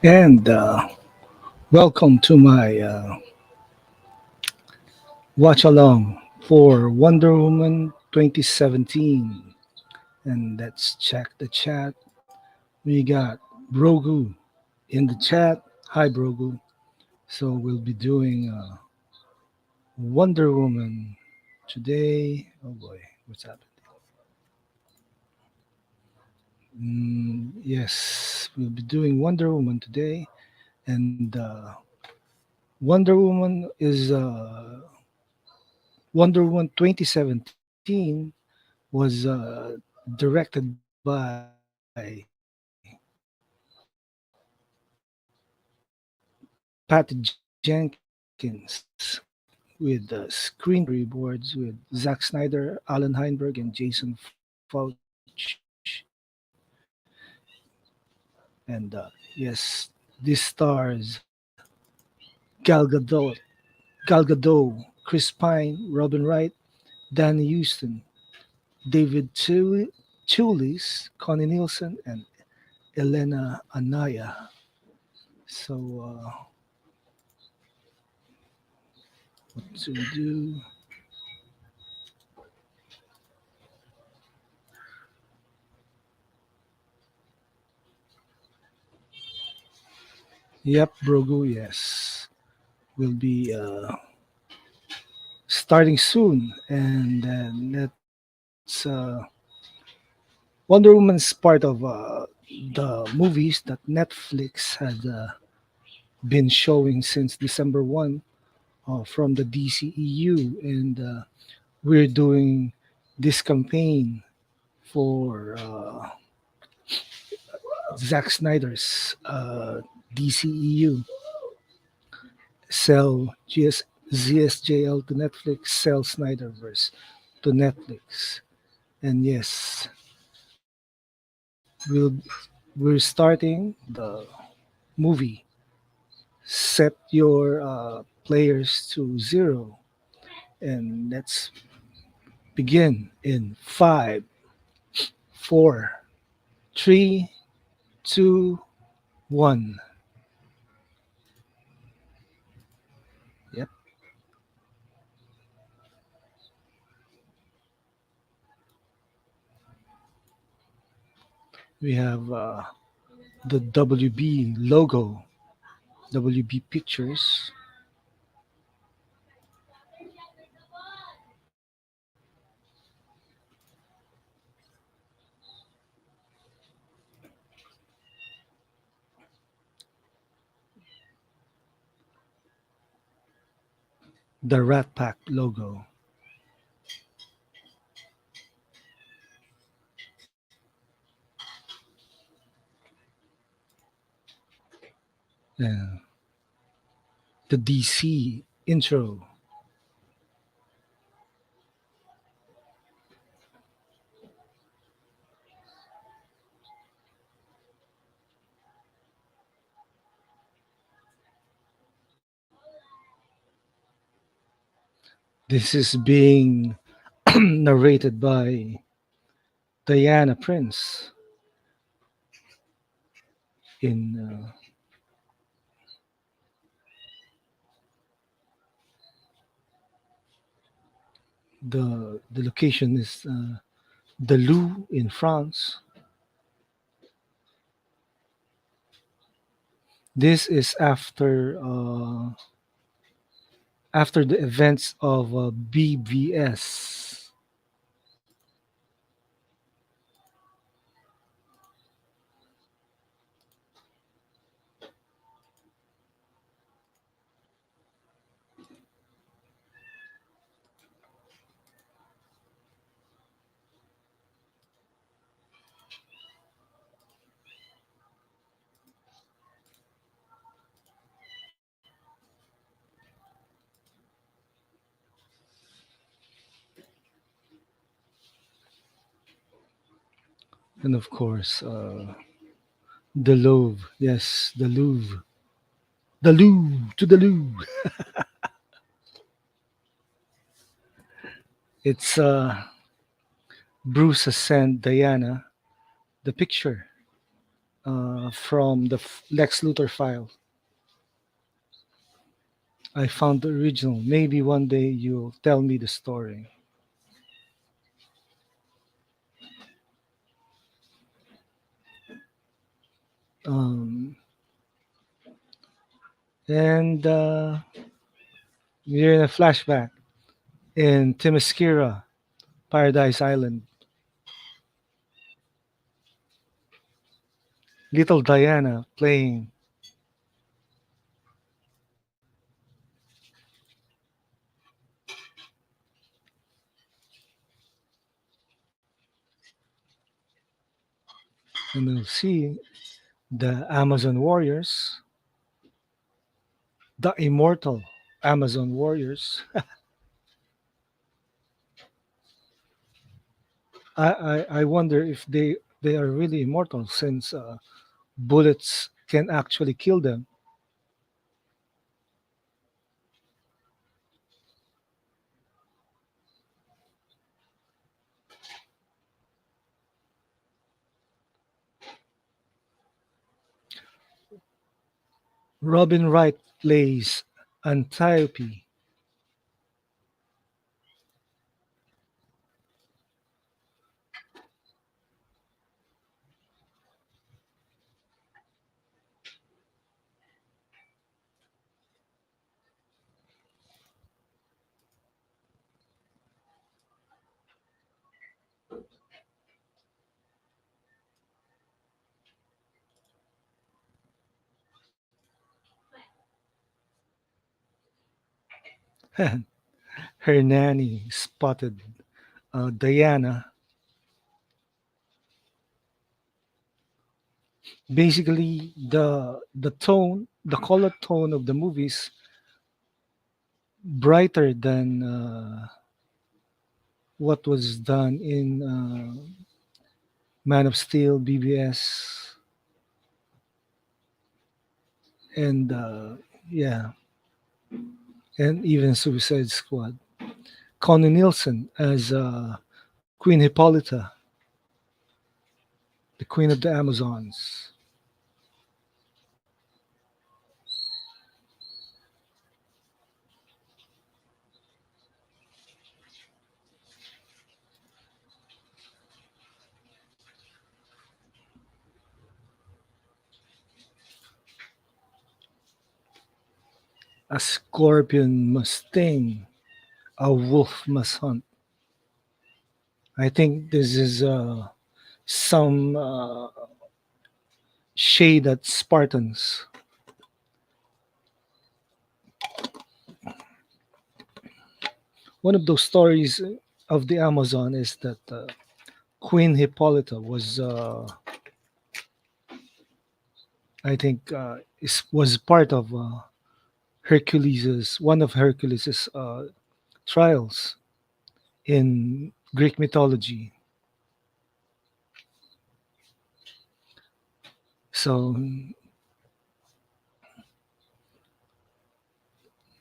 And welcome to my watch along for Wonder Woman 2017. And let's check the chat. We got Brogu in the chat. Hi, Brogu. So we'll be doing Wonder Woman today. Oh boy, what's happening? Yes, we'll be doing Wonder Woman today. And Wonder Woman is Wonder Woman 2017 was directed by Patty Jenkins with screenplay storyboards with Zack Snyder, Alan Heinberg, and Jason Fauch. And yes, this stars Gal Gadot, Chris Pine, Robin Wright, Danny Houston, David Chulis, Connie Nielsen, and Elena Anaya. So, what do we do? Yep, Brogu, yes. Will be starting soon. And then Wonder Woman's part of the movies that Netflix had been showing since December 1 from the DCEU. And we're doing this campaign for Zack Snyder's DCEU. Sell ZSJL to Netflix, sell Snyderverse to Netflix. And yes, we're starting the movie. Set your players to zero, and let's begin in five, four, three, two, one. Yep, we have the WB logo, WB Pictures, the Rat Pack logo, uh, the DC intro. This is being narrated by Diana Prince in the location is the Louvre in France. This is after the events of BVS. And of course, the Louvre. Yes, the Louvre. The Louvre to the Louvre. It's Bruce has sent Diana the picture from the Lex Luthor file. I found the original. Maybe one day you'll tell me the story. Um, and we're in a flashback in Themyscira, Paradise Island. Little Diana playing, and we'll see the Amazon warriors, the immortal Amazon warriors. I wonder if they are really immortal since bullets can actually kill them. Robin Wright plays Antiope. Her nanny spotted Diana. Basically, the color tone of the movies brighter than what was done in Man of Steel, BBS, and yeah, and even Suicide Squad. Connie Nielsen as Queen Hippolyta, the Queen of the Amazons. A scorpion must sting, a wolf must hunt. I think this is some shade at Spartans. One of those stories of the Amazon is that Queen Hippolyta was, I think, was part of Hercules's one of Hercules's trials in Greek mythology. So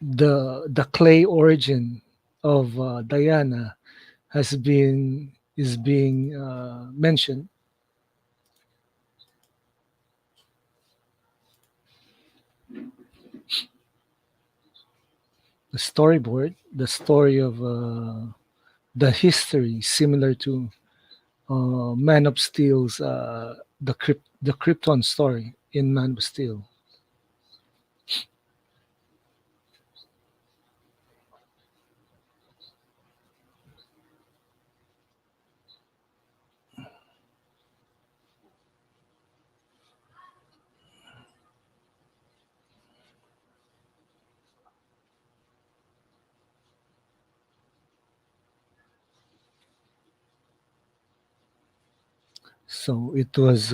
the clay origin of Diana is being mentioned. The storyboard, the story of the history, similar to Man of Steel's the Krypton story in Man of Steel. So it was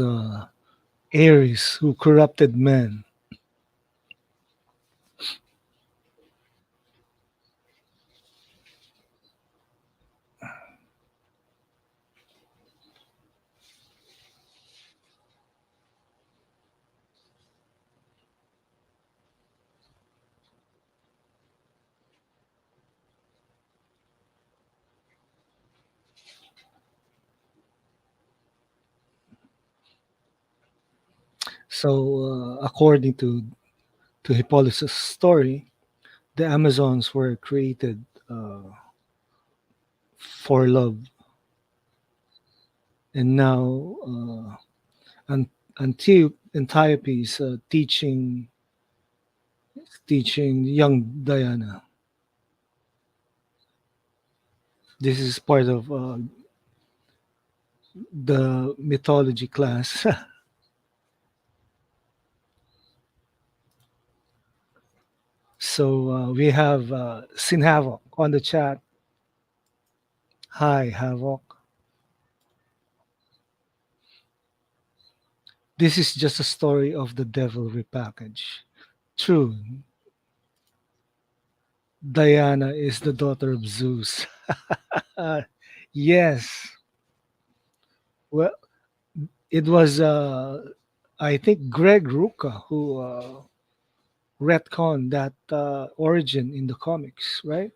Ares who corrupted man. So, according to Hippolytus' story, the Amazons were created for love, and now An- Antiope is teaching young Diana. This is part of the mythology class. So we have Sin Havoc on the chat. Hi, Havoc. This is just a story of the devil repackaged. True, Diana is the daughter of Zeus. Yes. Well, it was, I think, Greg Rucka who retconned that origin in the comics, right?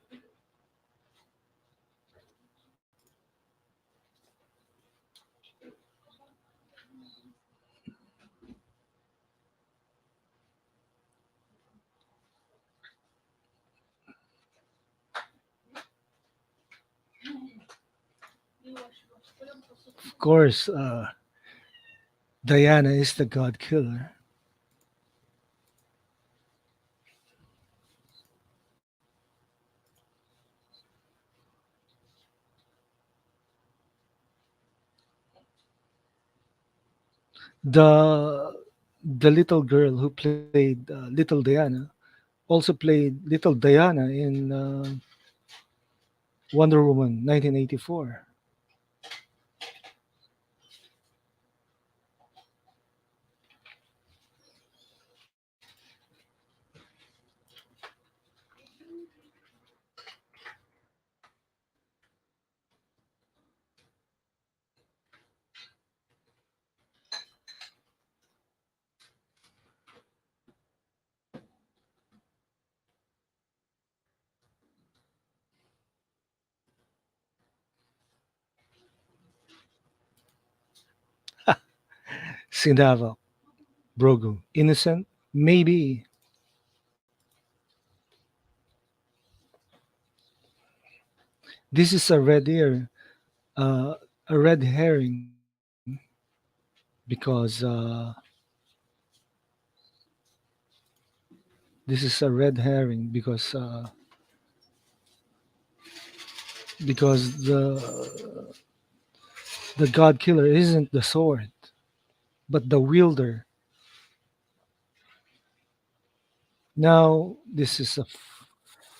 Of course, Diana is the god killer. The the little girl who played Little Diana also played Little Diana in Wonder Woman 1984. Sindava, Brogu, innocent, maybe. This is uh, a red herring, because this is a red herring because the god killer isn't the sword, but the wielder. Now this is a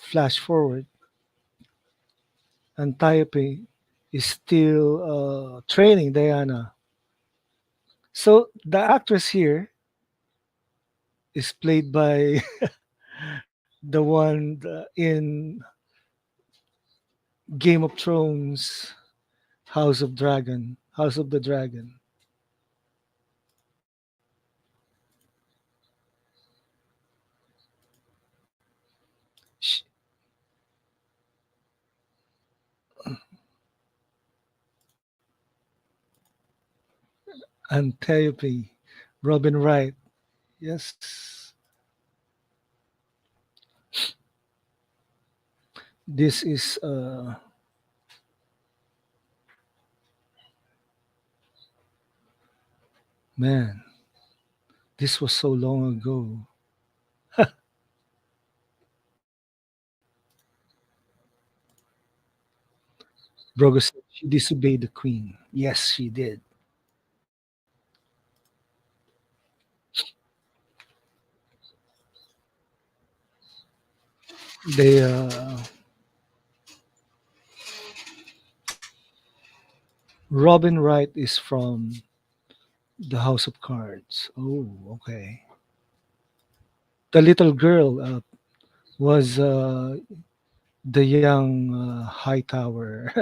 flash forward. Antiope is still training Diana. So the actress here is played by the one in Game of Thrones, House of the Dragon. Sh- Antiope, Robin Wright. Yes, this is man. This was so long ago. Brogo said she disobeyed the queen. Yes, she did. They Robin Wright is from the House of Cards. Oh, okay. The little girl was the young Hightower,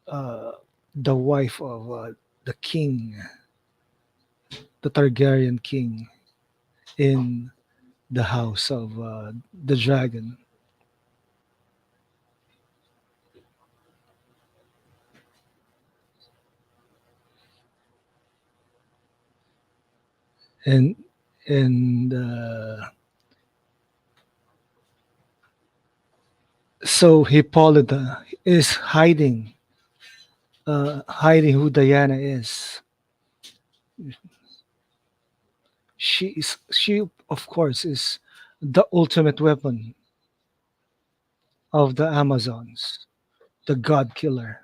uh, the wife of the king, the Targaryen king in the House of the Dragon. and and so Hippolyta is hiding who Diana is. She of course is the ultimate weapon of the Amazons, the god killer.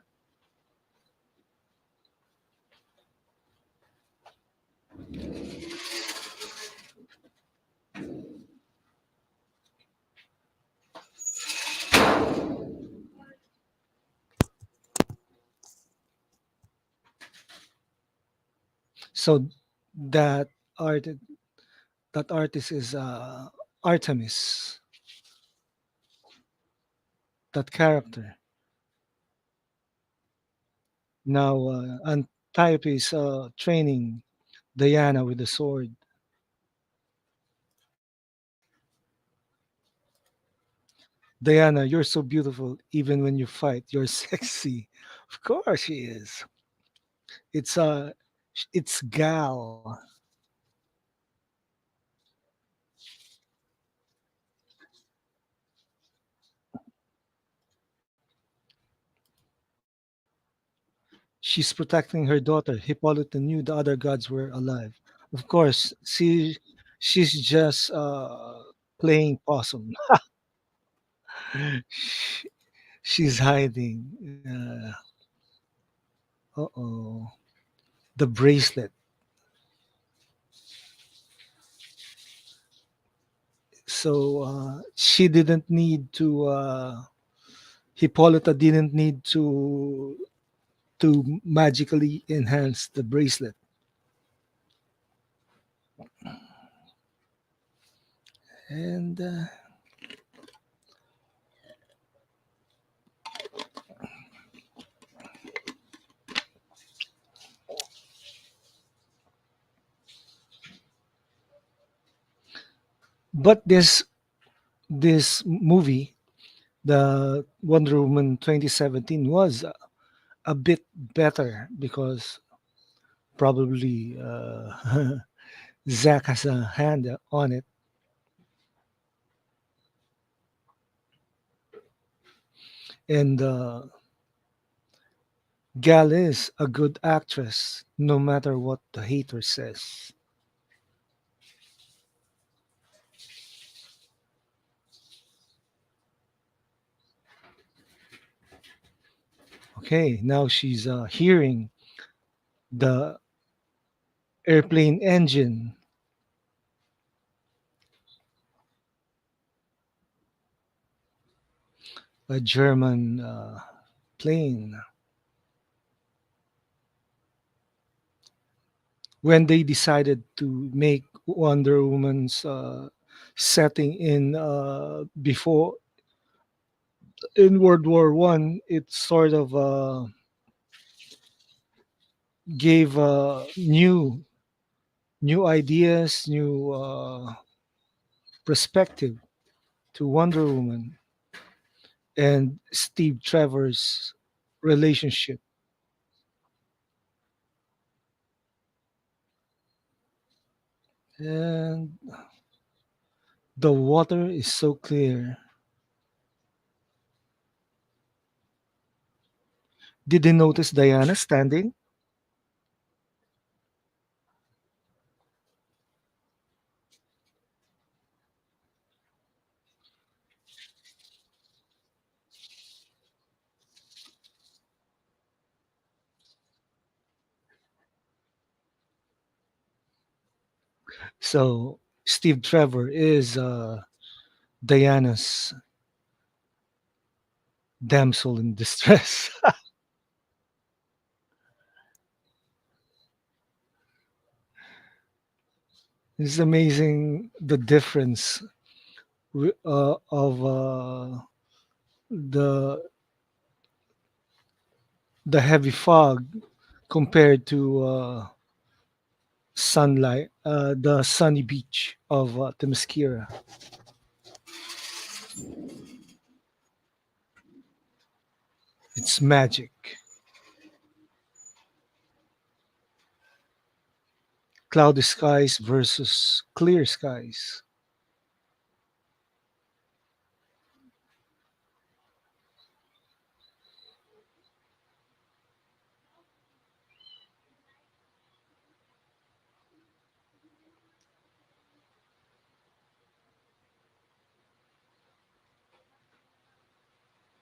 So that art that artist is Artemis, that character. Now Antiope is training Diana with the sword. Diana, you're so beautiful. Even when you fight, you're sexy. Of course she is. It's it's Gal. She's protecting her daughter. Hippolyta knew the other gods were alive. Of course, she's just playing possum. Sh- she's hiding. Uh-oh. The bracelet. So she didn't need to. Hippolyta didn't need to magically enhance the bracelet. And but this movie, the Wonder Woman 2017, was a bit better because probably Zach has a hand on it, and Gal is a good actress, no matter what the hater says. Okay, now she's hearing the airplane engine, a German plane. When they decided to make Wonder Woman's setting in before in World War I, it sort of gave new ideas, new perspective to Wonder Woman and Steve Trevor's relationship. And the water is so clear. Did they notice Diana standing? So Steve Trevor is Diana's damsel in distress. It's amazing the difference of the the heavy fog compared to sunlight, the sunny beach of Themyscira. It's magic. Cloudy skies versus clear skies.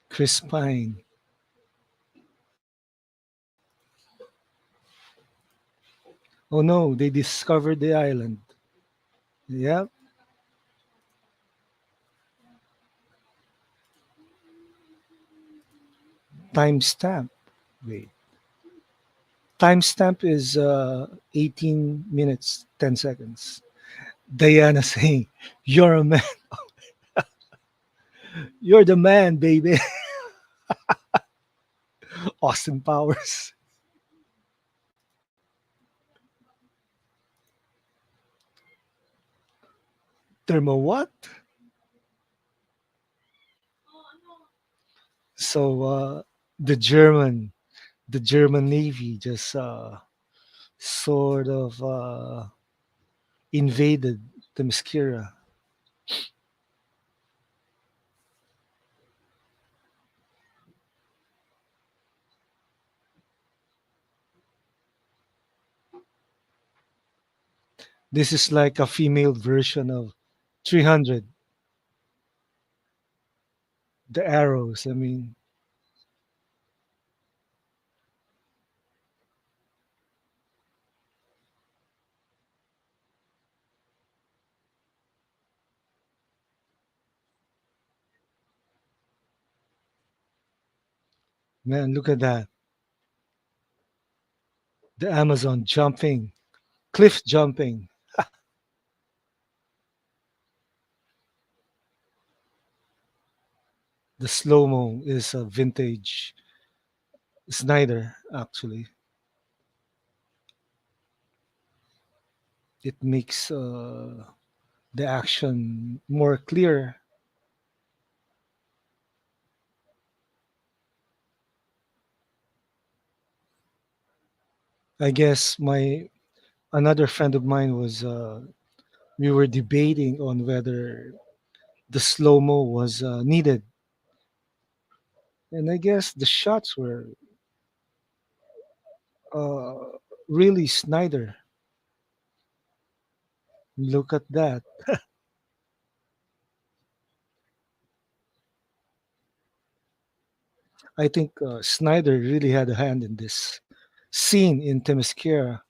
Crispine. Oh no, they discovered the island. Yep. Timestamp. Wait. Timestamp is 18 minutes, 10 seconds. Diana saying, "You're a man. You're the man, baby." Austin Powers. Thermo what? So the German, the German Navy just sort of invaded the Themyscira. This is like a female version of 300. The arrows. I mean, man, look at that. The Amazon jumping, cliff jumping. The slow mo is a vintage Snyder. Actually, it makes the action more clear. I guess my another friend of mine was we were debating on whether the slow mo was needed, and I guess the shots were uh, really Snyder. Look at that. I think Snyder really had a hand in this scene in Themyscira.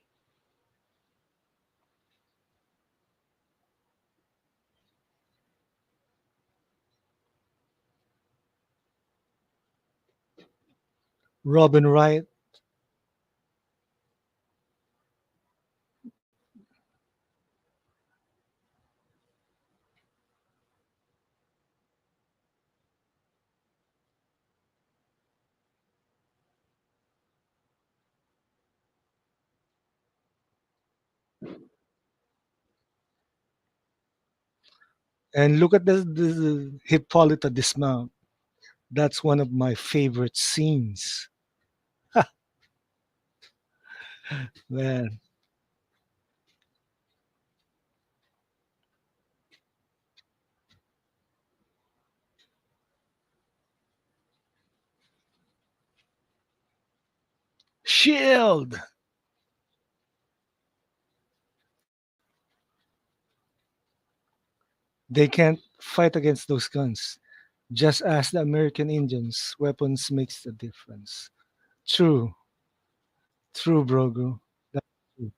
Robin Wright, and look at the Hippolyta dismount. That's one of my favorite scenes. Man, shield. They can't fight against those guns. Just as the American Indians, weapons makes the difference. True, true, Brogu. That's true.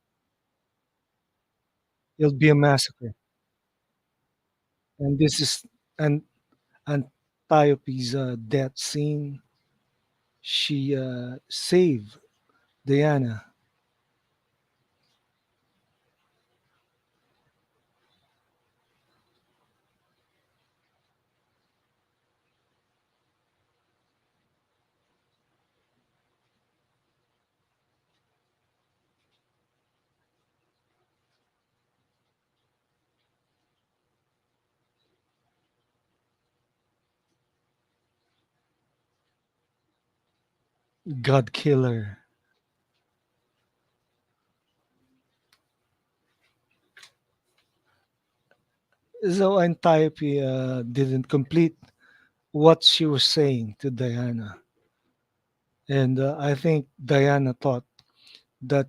It'll be a massacre. And this is an Antiope's death scene. She saved Diana. God killer. So Antiope didn't complete what she was saying to Diana. And I think Diana thought that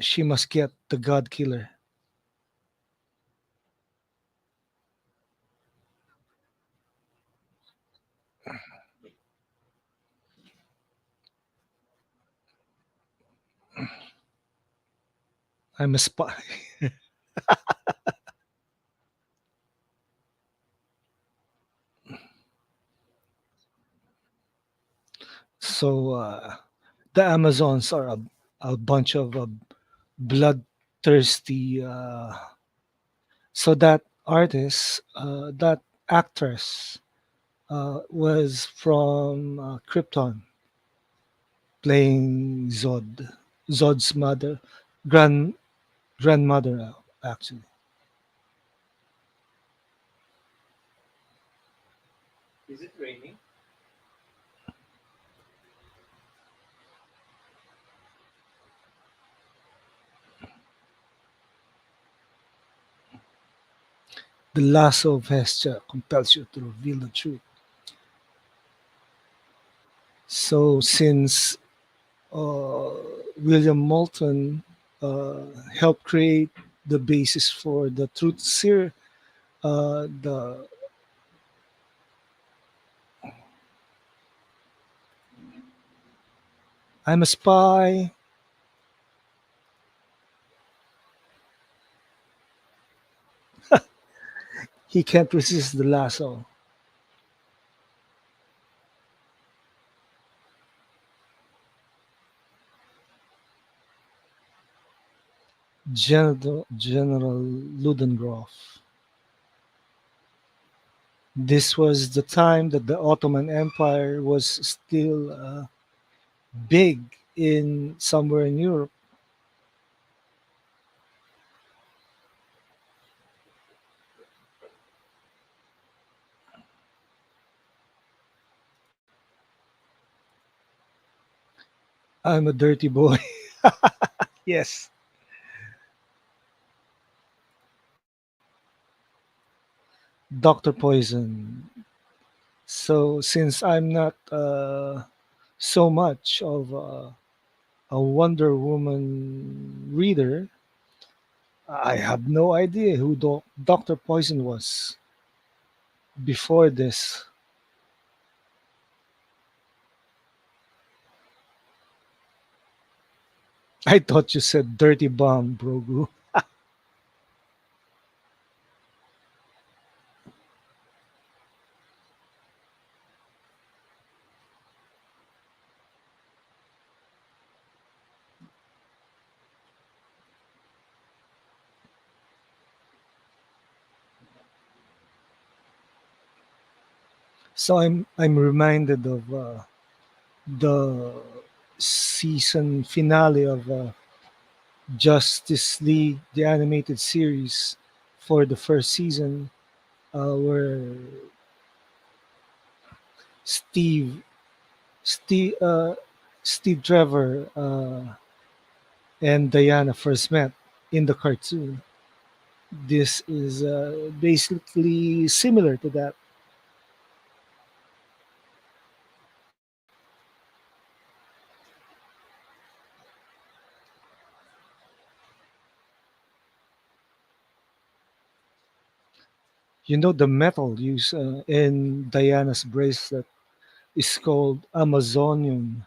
she must get the God Killer. I'm a spy. So the Amazons are a bunch of bloodthirsty. So that artist, that actress, was from Krypton, playing Zod, Zod's mother, grand grandmother, actually. The lasso of Hestia compels you to reveal the truth. So since uh, William Moulton uh, helped create the basis for the truth seer, the I'm a spy. He can't resist the lasso. General Ludendorff. This was the time that the Ottoman Empire was still big in somewhere in Europe. I'm a dirty boy. Yes, Doctor Poison. So since I'm not so much of a Wonder Woman reader, I have no idea who Doctor Poison was before this. I thought you said Dirty Bomb, Brogu. So I'm reminded of the season finale of Justice League, the animated series, for the first season, where Steve, Steve, Steve Trevor, and Diana first met in the cartoon. This is basically similar to that. You know, the metal used in Diana's bracelet is called Amazonium.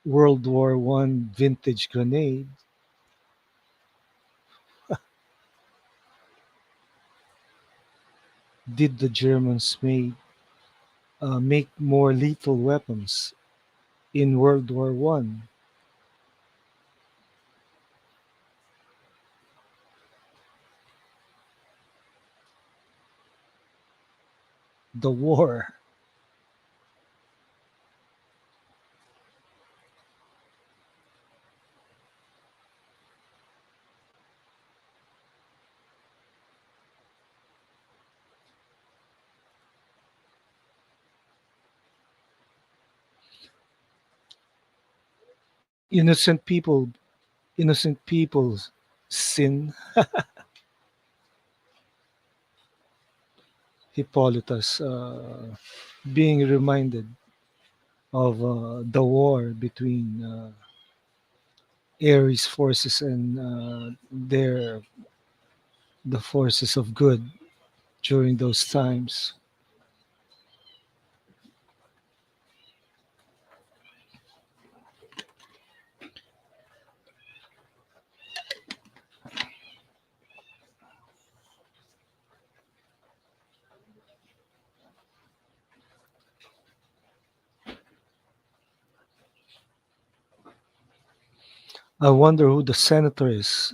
World War I vintage grenade. Did the Germans make more lethal weapons in World War I? The war. innocent people, innocent people's sin. Hippolytus being reminded of the war between Ares forces and the forces of good during those times. I wonder who the senator is.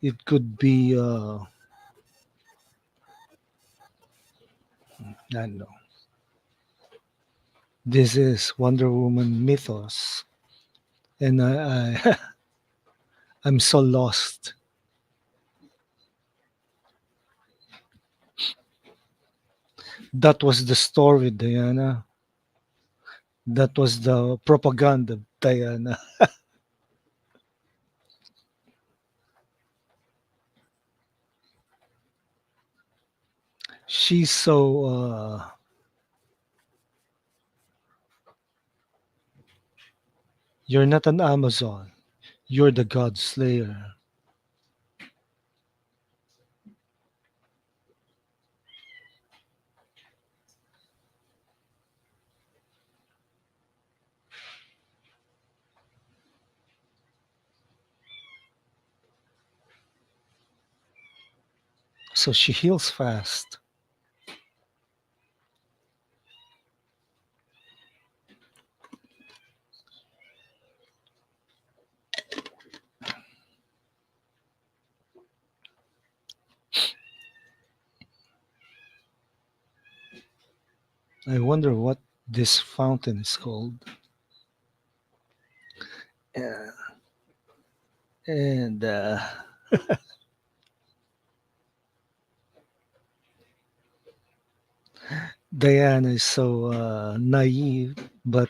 It could be I don't know. This is Wonder Woman mythos, and I'm so lost. That was the story, Diana. That was the propaganda, Diana. She's so. You're not an Amazon. You're the God Slayer. So she heals fast. I wonder what this fountain is called. Yeah. And Diana is so naive, but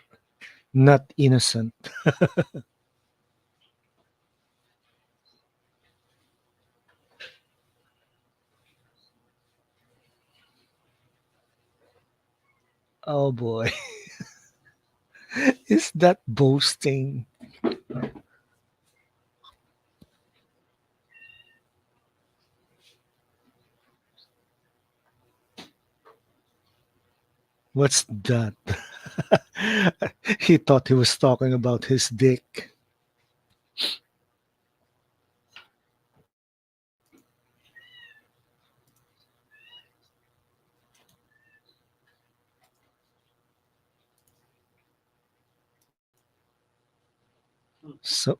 not innocent. Oh boy. Is that boasting? What's that? He thought he was talking about his dick. So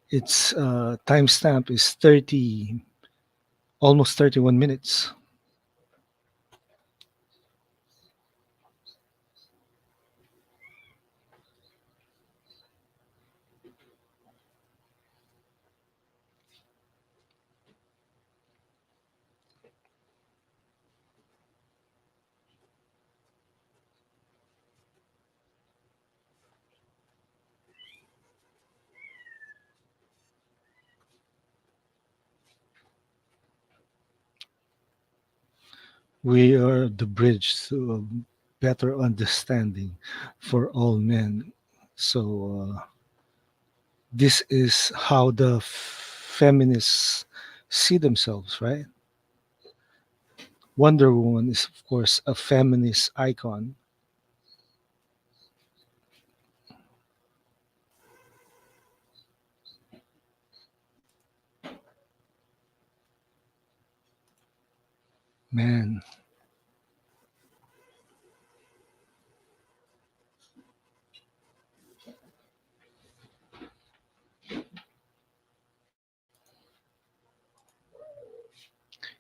its timestamp is 30, almost 31 minutes. We are the bridge to a better understanding for all men. So this is how the feminists see themselves, right? Wonder Woman is, of course, a feminist icon. Man,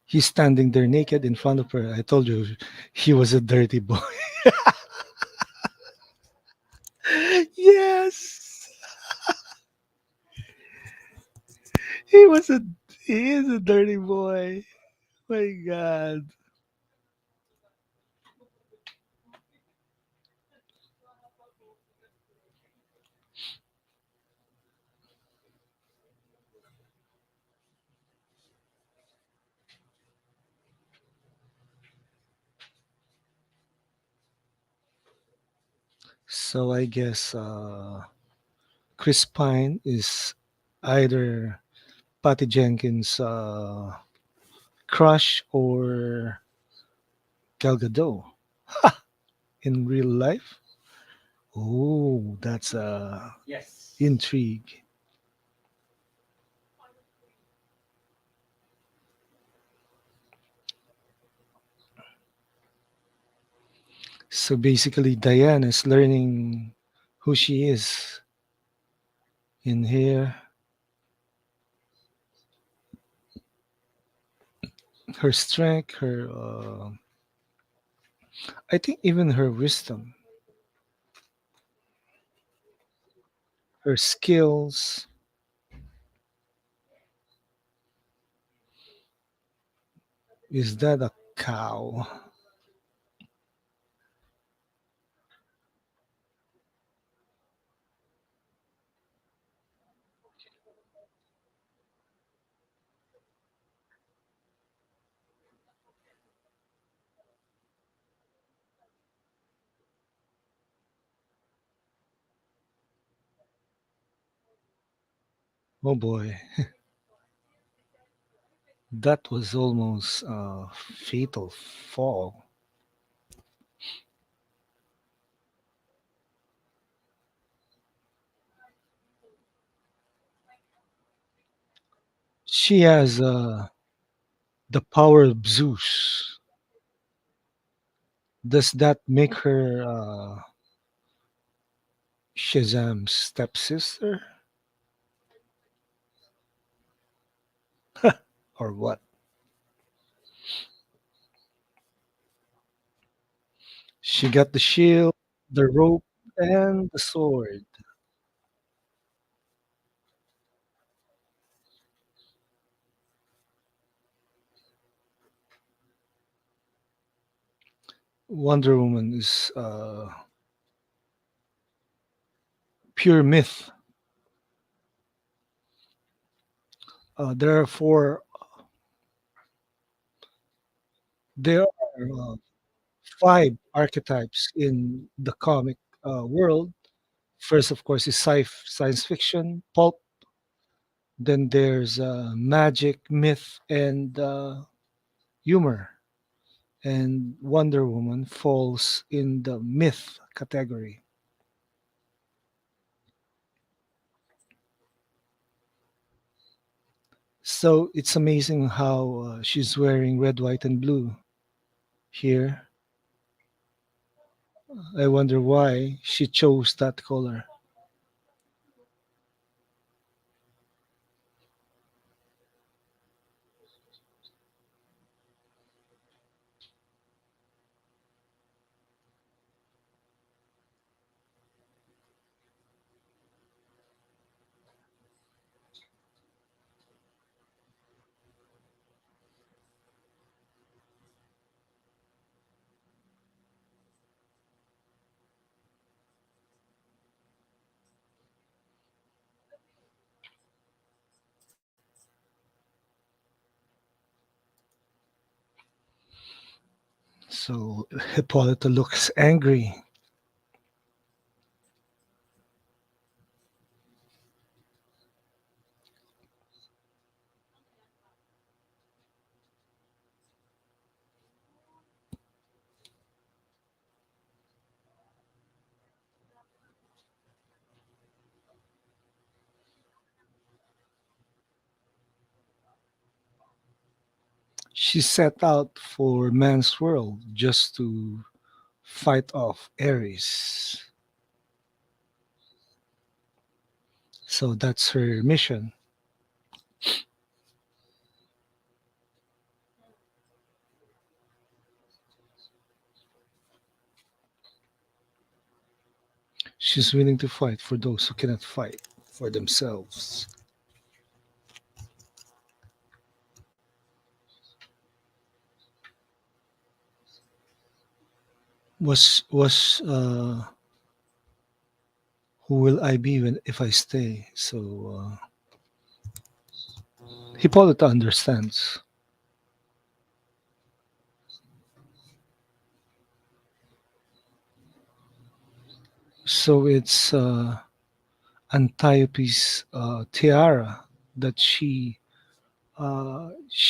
he's standing there naked in front of her. I told you he was a dirty boy. Yes, he was a he is a dirty boy. My God. So I guess Chris Pine is either Patty Jenkins' crush or Gal Gadot in real life. Oh, that's intrigue. So basically, Diane is learning who she is in here, her strength, her, I think even her wisdom, her skills. Is that a cow? Oh boy, that was almost a fatal fall. She has the power of Zeus. Does that make her Shazam's stepsister or what? She got the shield, the rope, and the sword. Wonder Woman is pure myth. There are there are five archetypes in the comic world. First, of course, is science fiction, pulp. Then there's magic, myth, and humor. And Wonder Woman falls in the myth category. So it's amazing how she's wearing red, white, and blue here. I wonder why she chose that color. So Hippolyta looks angry. She set out for man's world just to fight off Ares. So that's her mission. She's willing to fight for those who cannot fight for themselves. Was who will I be when if I stay? So Hippolyta understands. So it's Antiope's tiara that she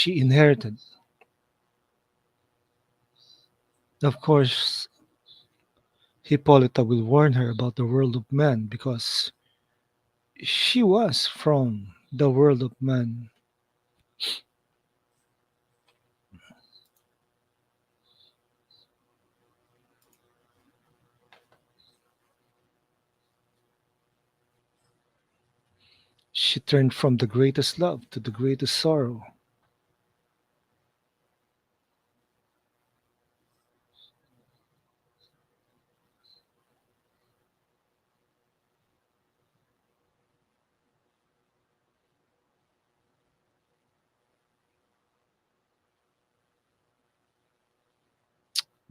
inherited. Of course, Hippolyta will warn her about the world of men because she was from the world of men. She turned from the greatest love to the greatest sorrow.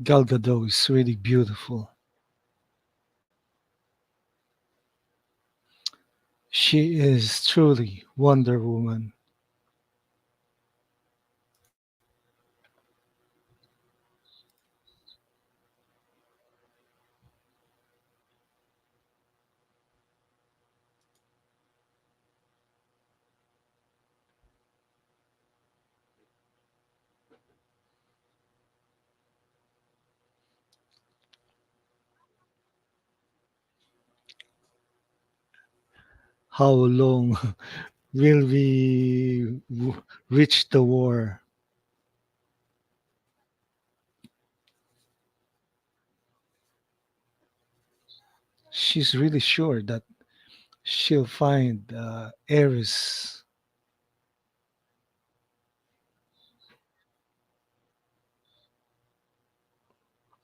Gal Gadot is really beautiful. She is truly Wonder Woman. How long will we reach the war? She's really sure that she'll find Ares.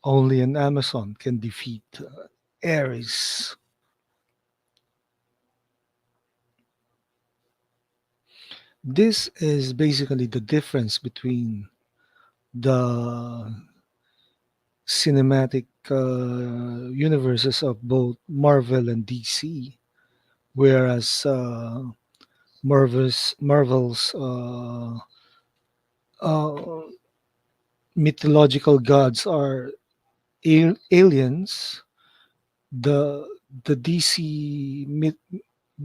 Only an Amazon can defeat Ares. This is basically the difference between the cinematic universes of both Marvel and DC, whereas Marvel's uh, mythological gods are aliens. The the DC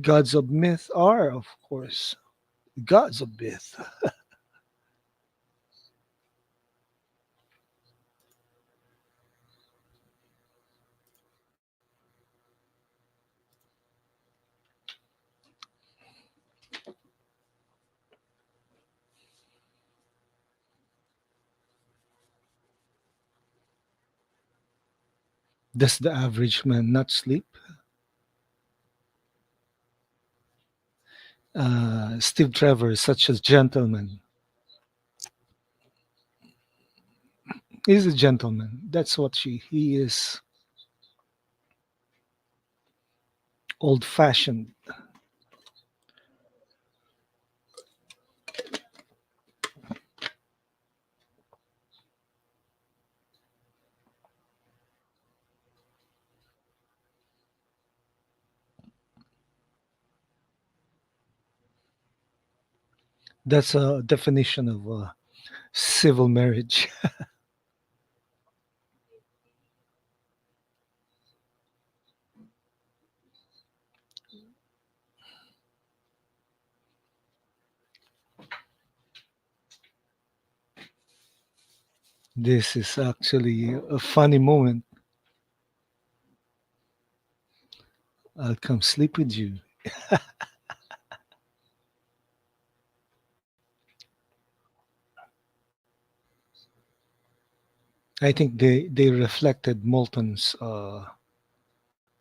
gods of myth are, of course, gods of myth. Does the average man not sleep? Steve Trevor is such a gentleman. He's a gentleman. That's what he is. Old fashioned. That's a definition of civil marriage. This is actually a funny moment. I'll come sleep with you. I think they reflected Moulton's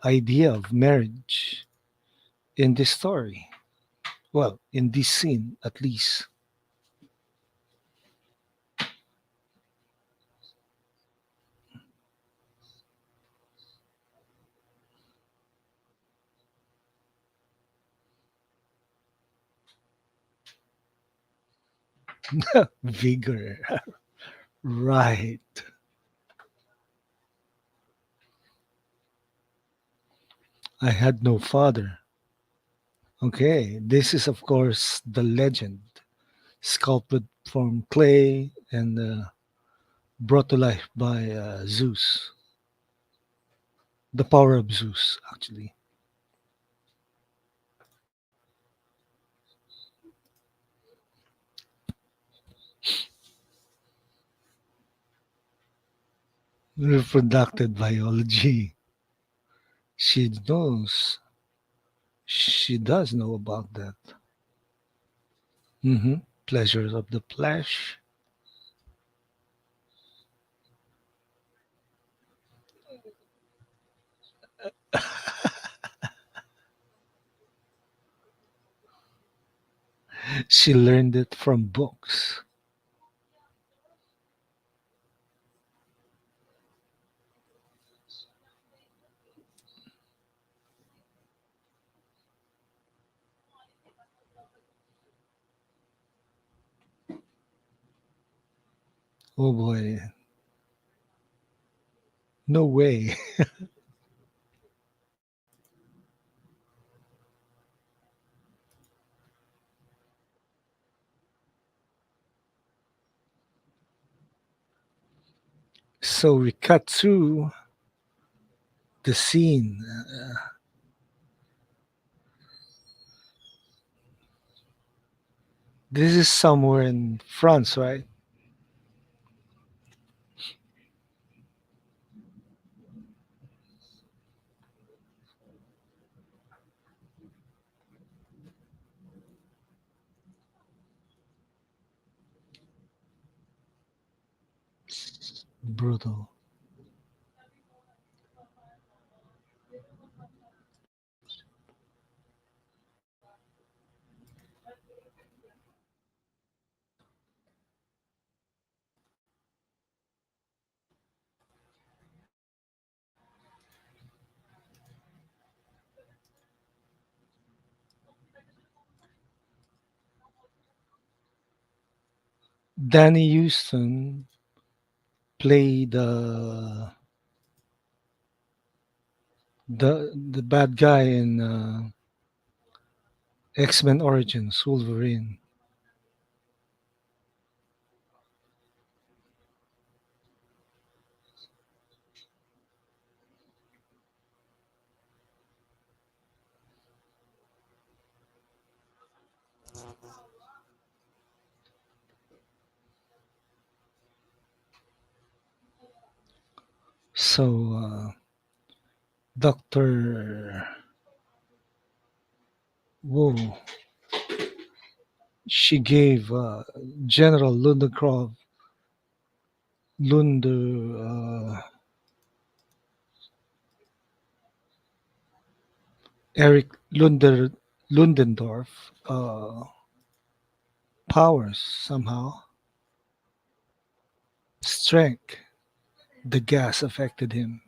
idea of marriage in this story. Well, in this scene, at least. Vigor. Right. I had no father. Okay, this is, of course, the legend, sculpted from clay and brought to life by Zeus. The Power of Zeus, actually. Reproductive biology. She knows. She does know about that. Pleasures of the flesh. She learned it from books. Oh boy, no way. So we cut through the scene. This is somewhere in France, right? Brutal. Danny Houston played the bad guy in X Men Origins Wolverine. So Doctor Wu, she gave General Lunder Eric Ludendorff powers somehow. Strength. The gas affected him.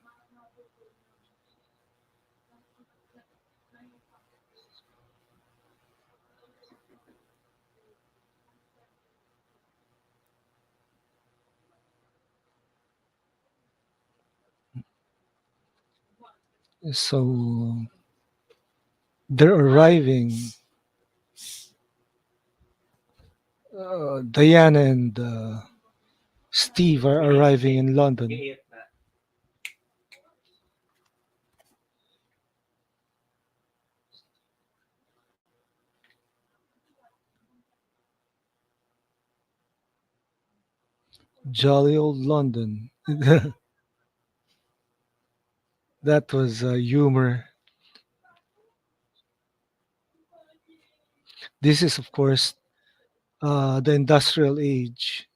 So they're arriving. Diana and Steve are arriving in London. Jolly old London. That was humor. This is, of course, the industrial age.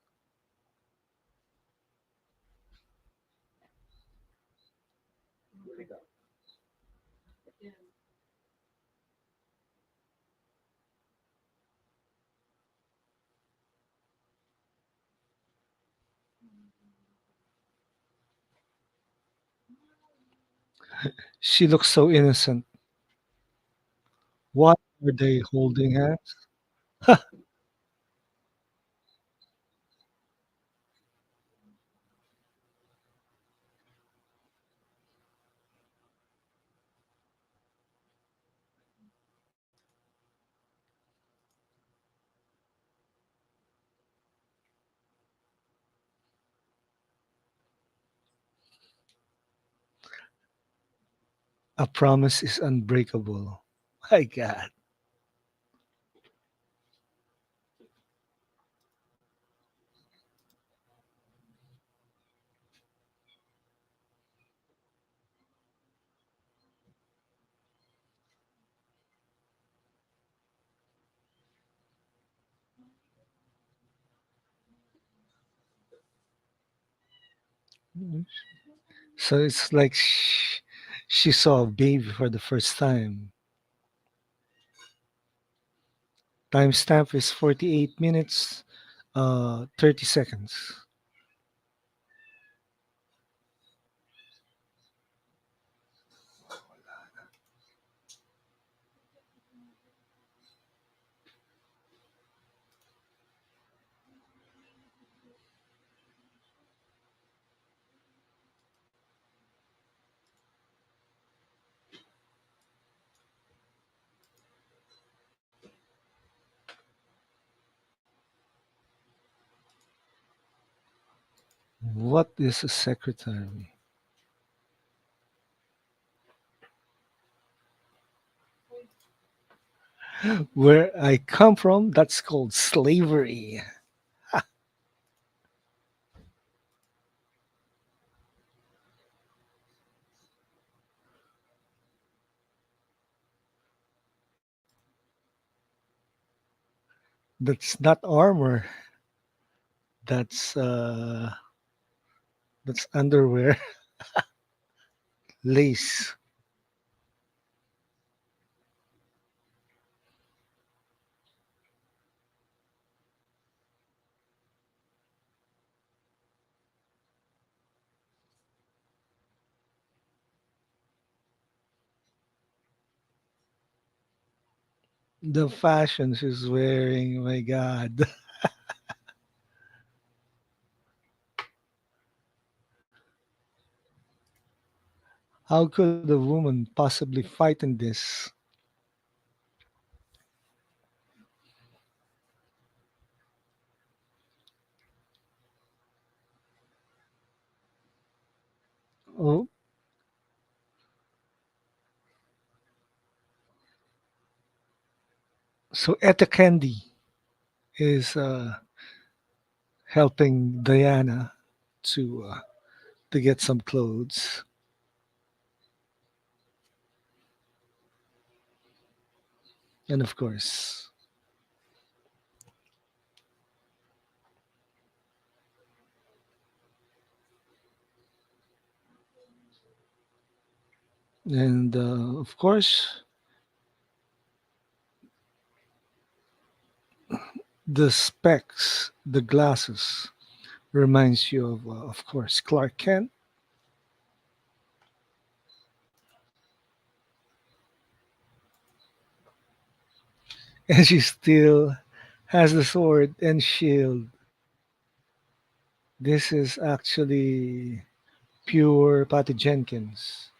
She looks so innocent. Why are they holding hands? A promise is unbreakable. My God. So it's like she saw a baby for the first time. Timestamp is 48 minutes, 30 seconds. What is a secretary? Where I come from, that's called slavery. That's not armor. That's uh, that's underwear, lace. The fashion she's wearing. My God, how could a woman possibly fight in this? Oh, so Etta Candy is helping Diana to uh, to get some clothes, and of course, and of course, the specs, the glasses, reminds you of course, Clark Kent, and she still has the sword and shield. This is actually pure Patty Jenkins.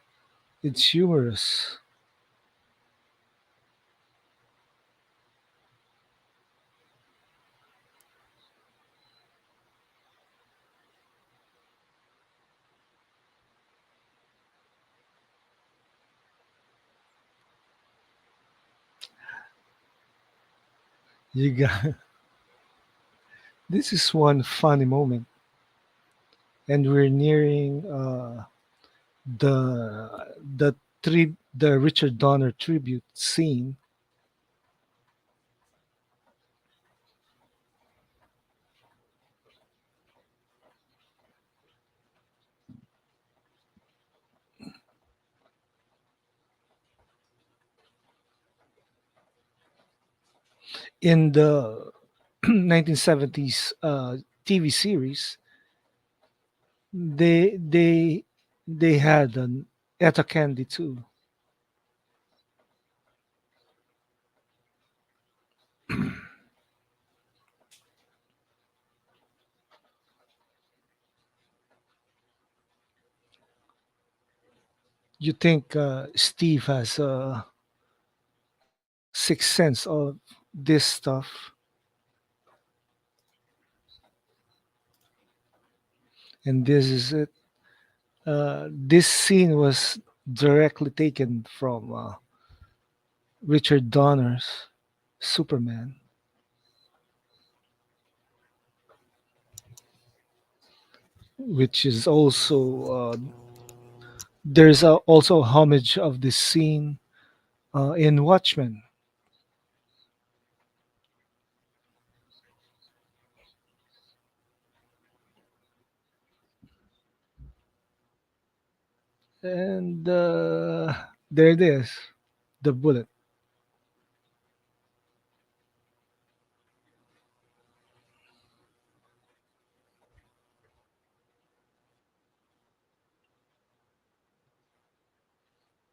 It's humorous. You got this is one funny moment, and we're nearing the Richard Donner tribute scene. In the 1970s TV series, they had an Etta Candy too. You think Steve has a sixth sense of this stuff, and this is it. This scene was directly taken from Richard Donner's Superman, which is also there's also a homage of this scene in Watchmen. And there it is, the bullet.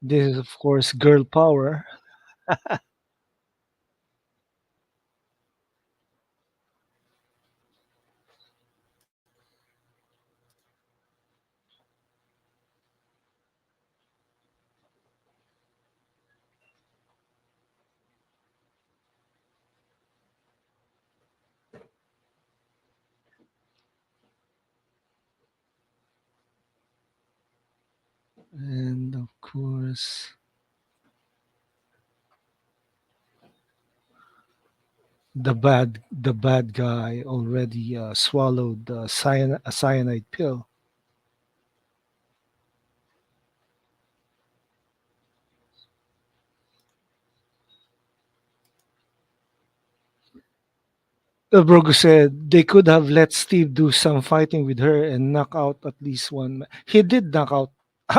This is, of course, girl power. And of course, the bad guy already swallowed a cyanide pill. Brogu said they could have let Steve do some fighting with her and knock out at least one man. He did knock out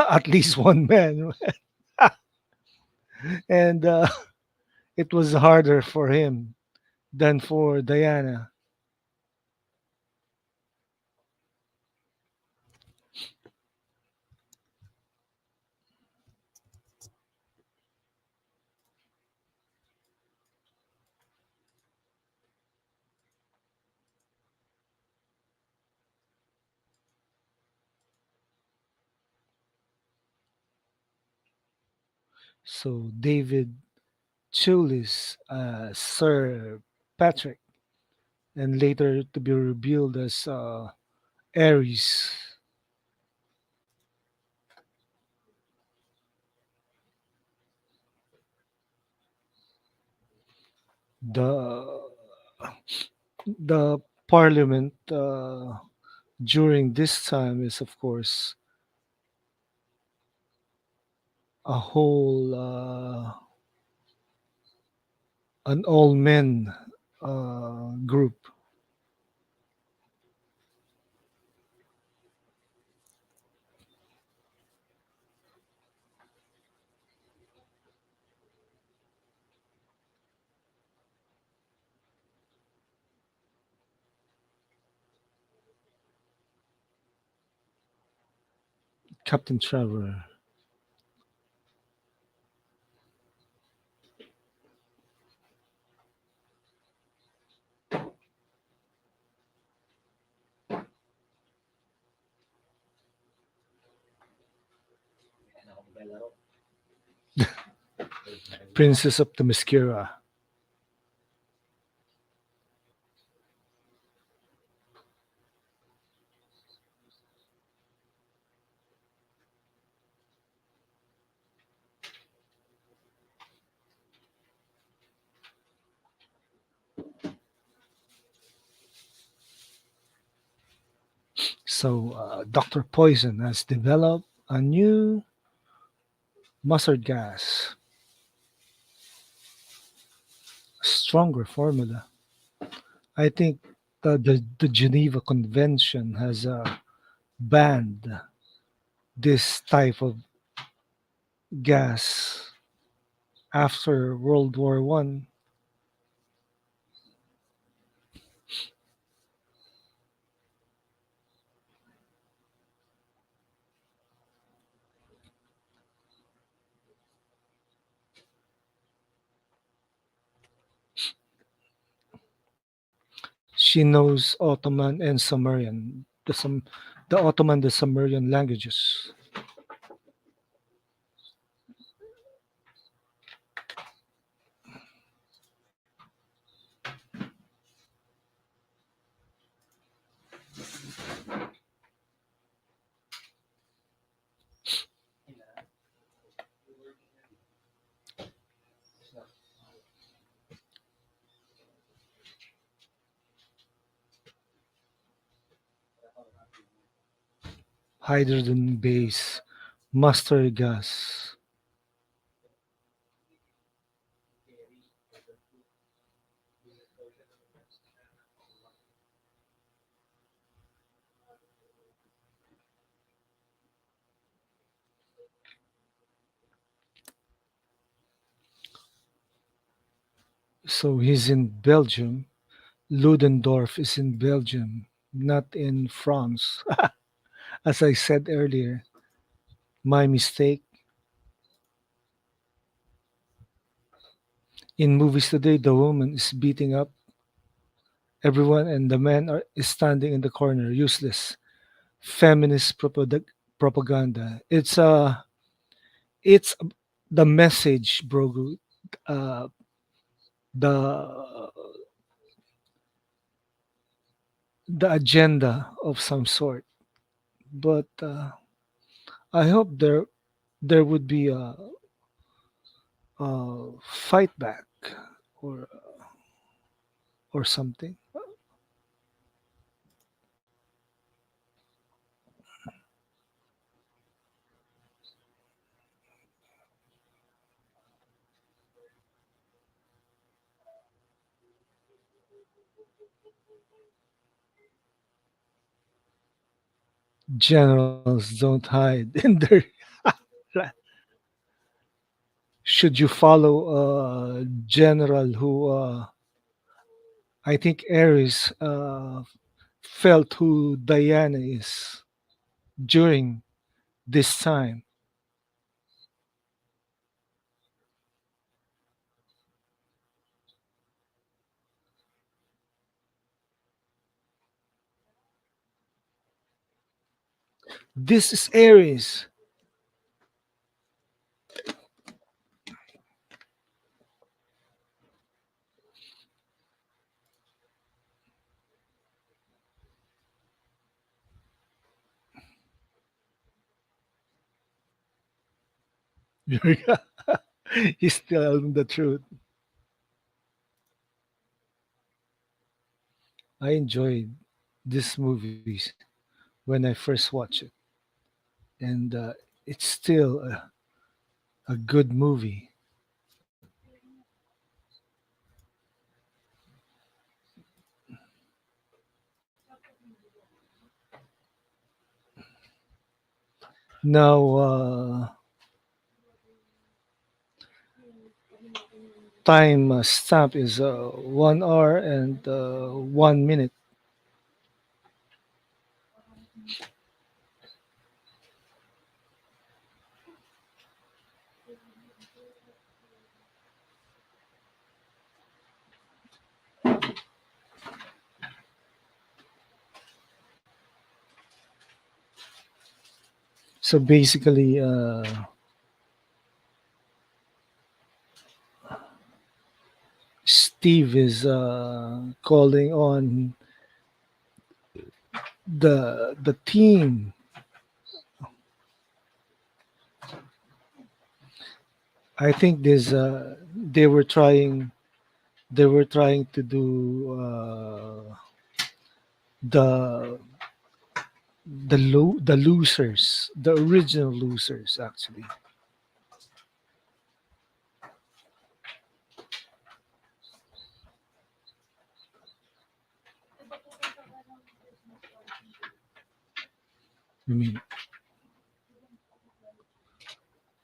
at least one man, and it was harder for him than for Diana. So David Chulis, Sir Patrick, and later to be revealed as Ares, the the Parliament during this time is, of course, a whole an all men group. Captain Trevor. Princess of the Mascara. So Dr. Poison has developed a new mustard gas, stronger formula. I think the Geneva Convention has banned this type of gas after World War One. She knows Ottoman and Sumerian, the Ottoman, the Sumerian languages. hydrogen base mustard gas. So he's in Belgium. Ludendorff is in Belgium, not in France. As I said earlier, my mistake. In movies today, the woman is beating up everyone and the man is standing in the corner, useless. Feminist propaganda. It's the message, bro. Uh, the the agenda of some sort. But I hope there would be a fight back or or something. Generals don't hide in their. Should you follow a general who I think Ares felt who Diana is during this time. This is Aries. He's telling the truth. I enjoyed this movies when I first watched it, and it's still a good movie. Now, time stamp is 1 hour and 1 minute. So basically, Steve is calling on the team. I think this they were trying to do the the losers, the original losers actually. I mean,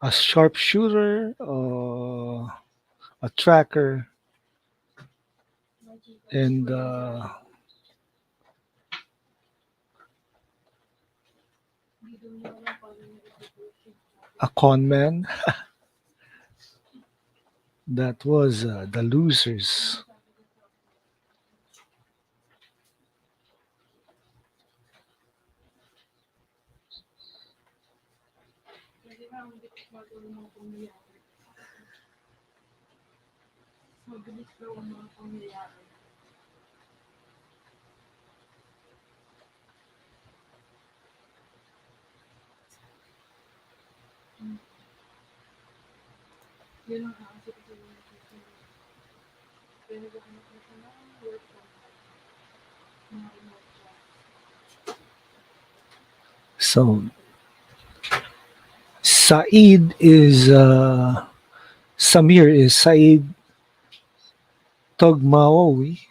a sharpshooter, a tracker, and a con man. That was the losers. So Saeed is Samir is Saeed Togmaoui.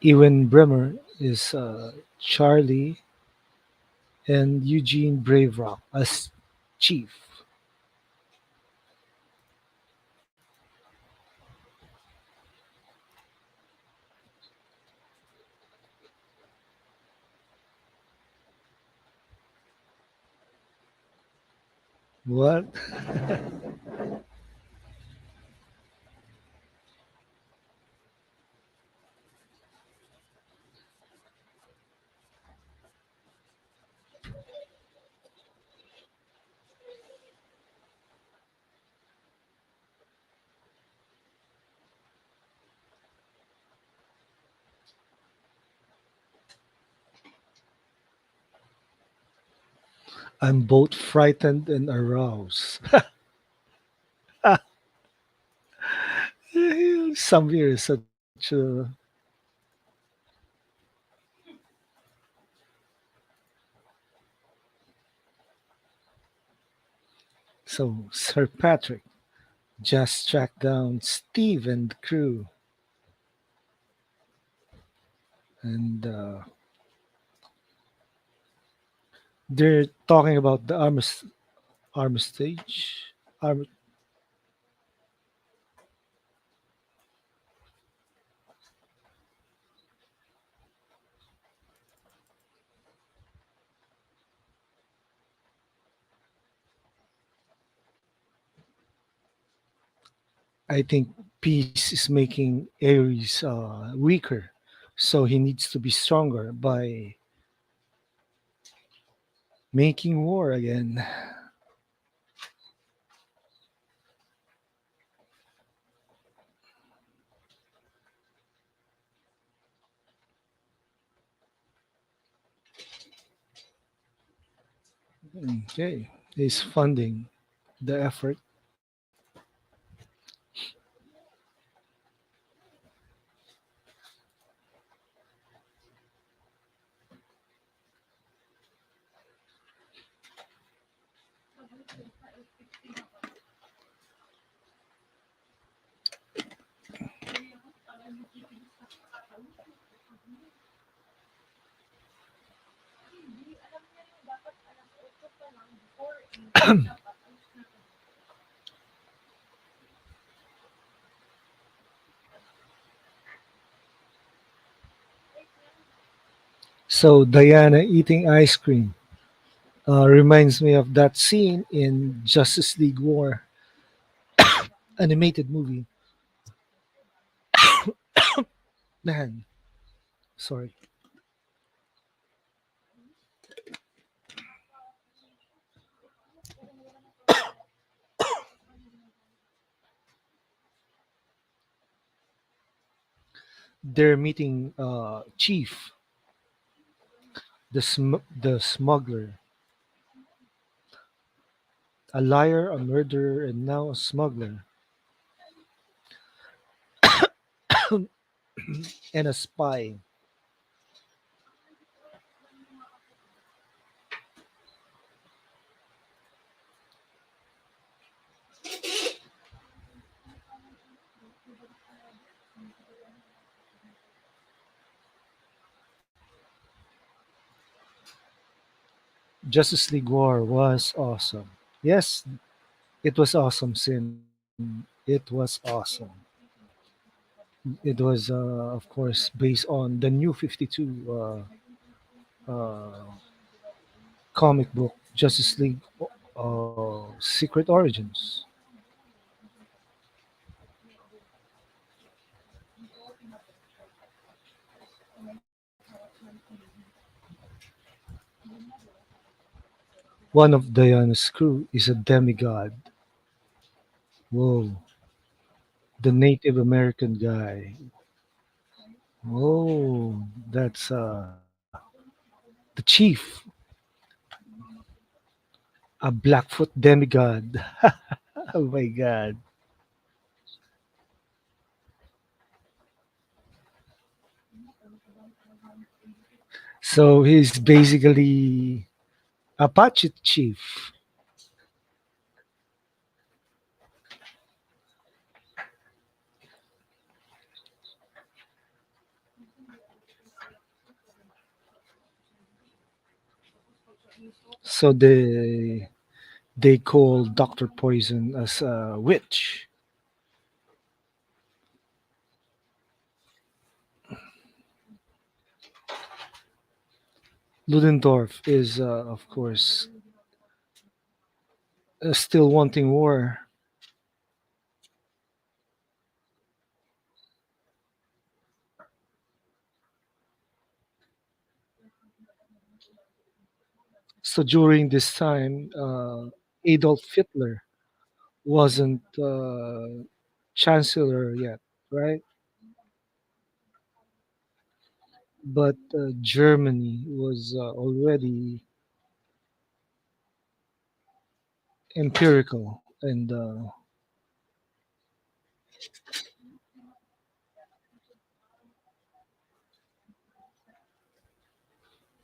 Ewan Bremer is Charlie, and Eugene Brave Rock as Chief. What? I'm both frightened and aroused. Samir is such a so Sir Patrick just tracked down Steve and the crew, and they're talking about the armistice. Arm, I think peace is making Ares weaker, so he needs to be stronger by making war again. Okay, he's funding the effort. So Diana eating ice cream reminds me of that scene in Justice League War animated movie. Man, sorry. They're meeting Chief, the smuggler, a liar, a murderer, and now a smuggler and a spy. Justice League War was awesome. Yes, it was awesome, Sin. It was awesome. It was, of course, based on the new 52 comic book, Justice League Secret Origins. One of Diana's crew is a demigod. Whoa, the Native American guy. Oh, that's the chief, a Blackfoot demigod. Oh my god. So he's basically Apache chief. So they call Doctor Poison as a witch. Ludendorff is, of course, still wanting war. So during this time, Adolf Hitler wasn't chancellor yet, right? But Germany was already empirical, and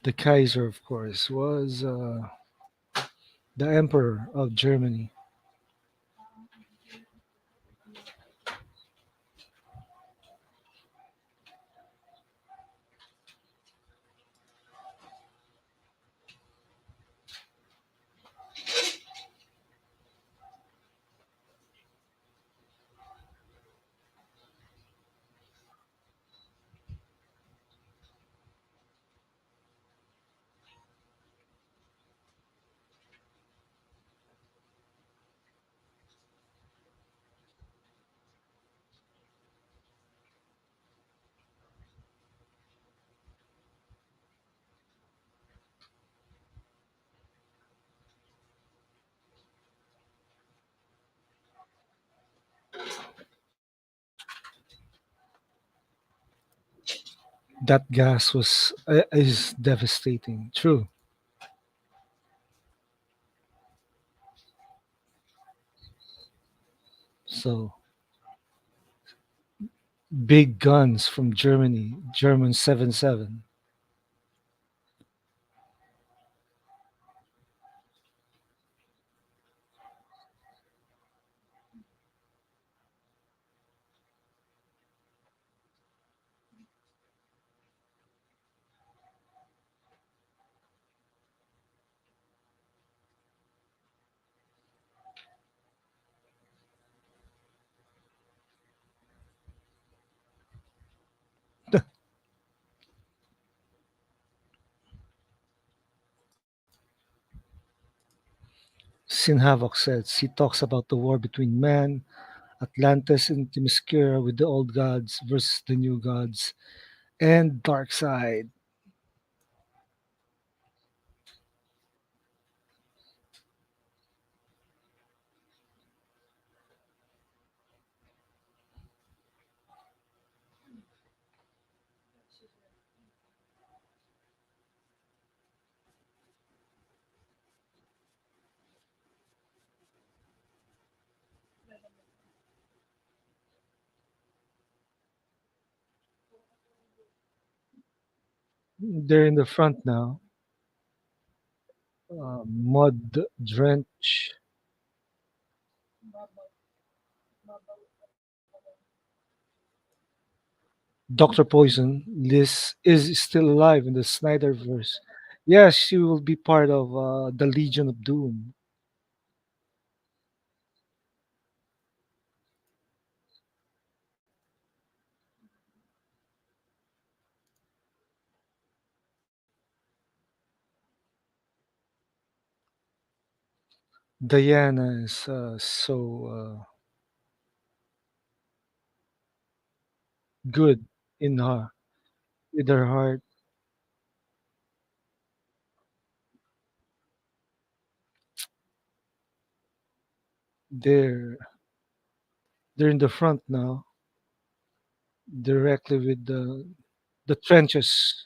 the Kaiser, of course, was the emperor of Germany. That gas was is devastating. True. So big guns from Germany, German 77. Sin Havoc says he talks about the war between man, Atlantis, and Themyscira with the old gods versus the new gods, and Dark Side. They're in the front now. Mud Drench. Dr. Poison, Liz is still alive in the Snyderverse. Yes, she will be part of the Legion of Doom. Diana is so good in her with her heart. They're they're in the front now, directly with the trenches.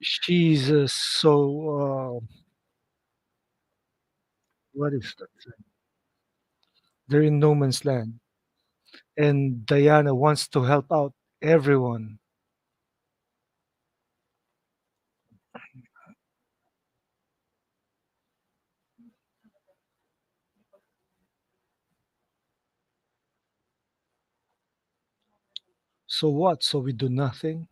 She's what is that thing? They're in no man's land, and Diana wants to help out everyone. So what? So we do nothing?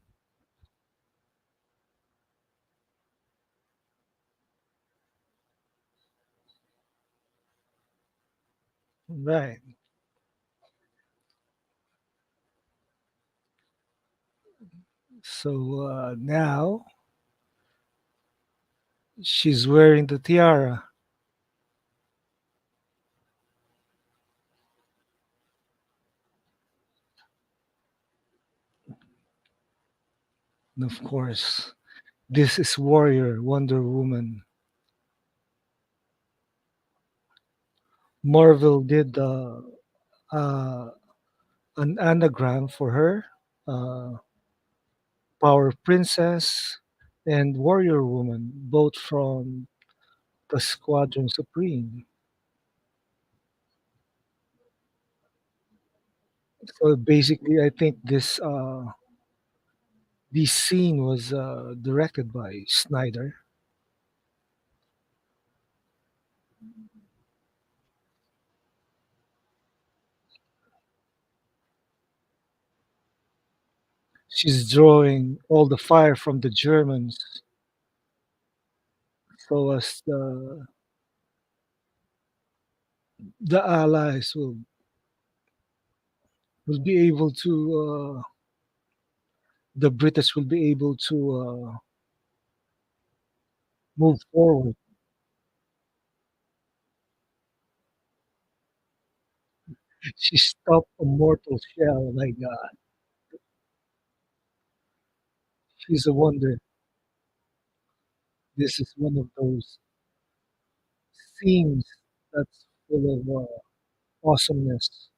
Right. So now she's wearing the tiara. And of course, this is Warrior Wonder Woman. Marvel did uh, an anagram for her, uh, Power Princess and Warrior Woman, both from the Squadron Supreme. So basically, I think this scene was directed by Snyder. She's drawing all the fire from the Germans, so as the Allies will be able to the British will be able to move forward. She stopped a mortal shell. My God, she's a wonder. This is one of those scenes that's full of awesomeness.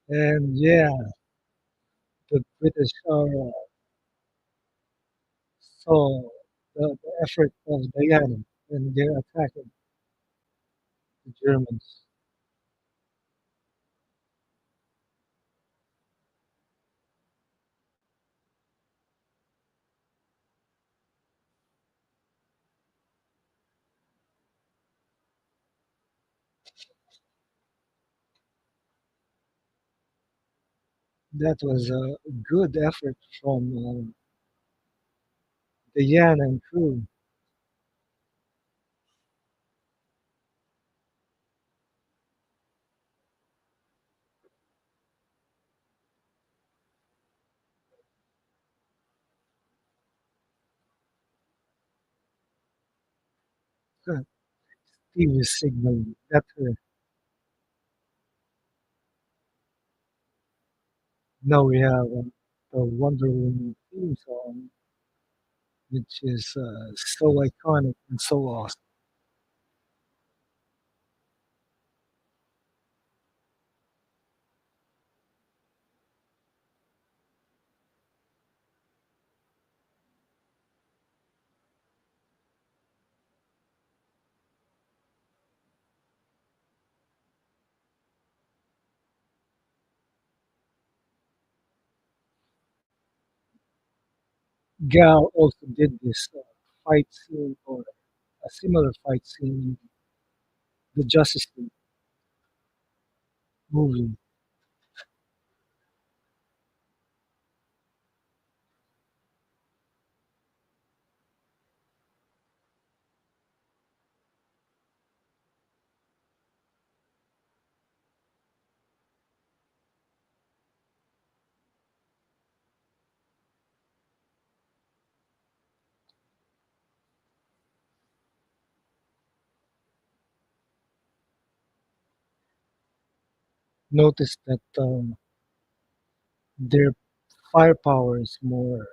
And yeah, the British are saw the effort of Diana when they're attacking the Germans. That was a good effort from Diana and crew. Steve is signaling that now we have the Wonder Woman theme song, which is so iconic and so awesome. Gal also did this fight scene or a similar fight scene in the Justice League movie. notice that their firepower is more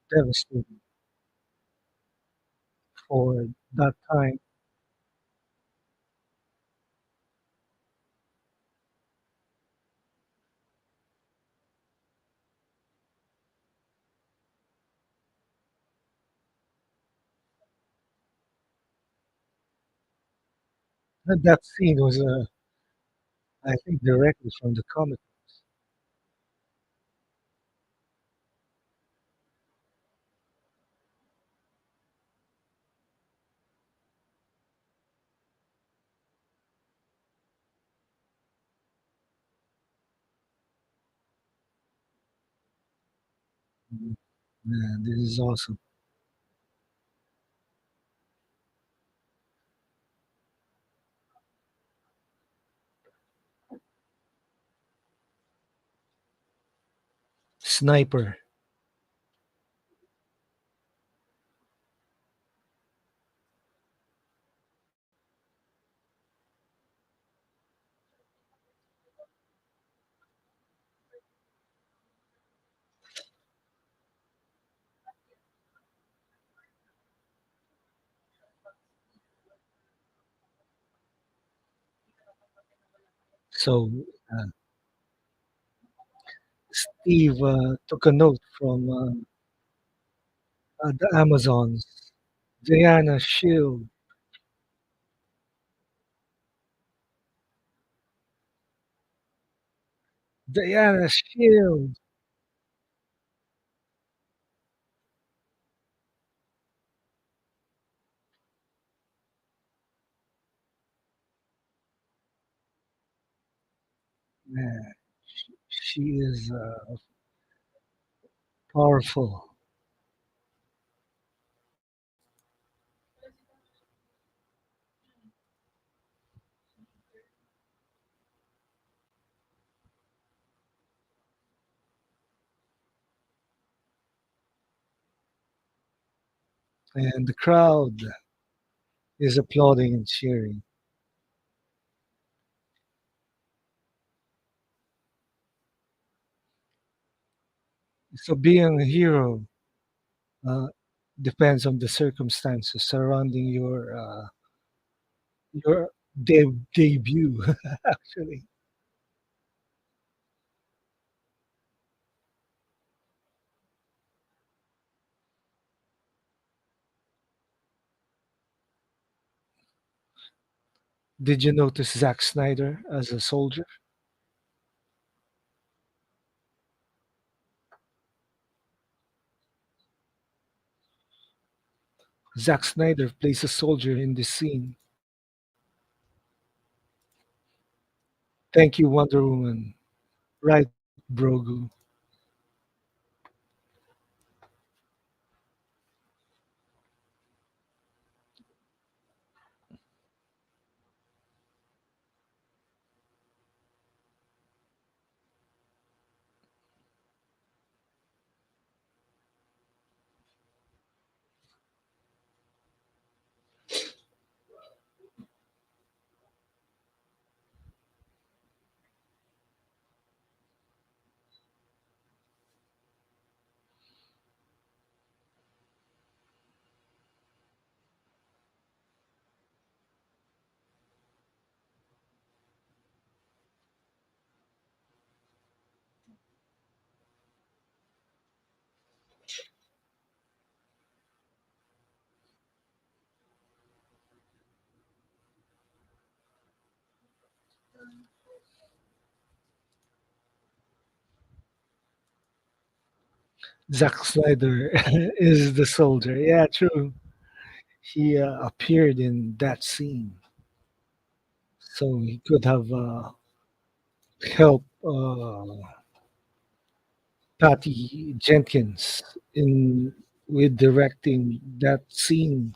devastating for that time. And that scene was, I think, directly from the comic. Mhm. Yeah, this is awesome. Sniper. So Steve took a note from the Amazons. Diana Shield. Diana Shield. Man, she is powerful. And the crowd is applauding and cheering. So being a hero uh, depends on the circumstances surrounding your debut. Actually, did you notice Zack Snyder as a soldier? Zack Snyder plays a soldier in this scene. Thank you, Wonder Woman. Right, Brogu. Zack Snyder is the soldier. Yeah, true. He appeared in that scene, so he could have helped Patty Jenkins in with directing that scene.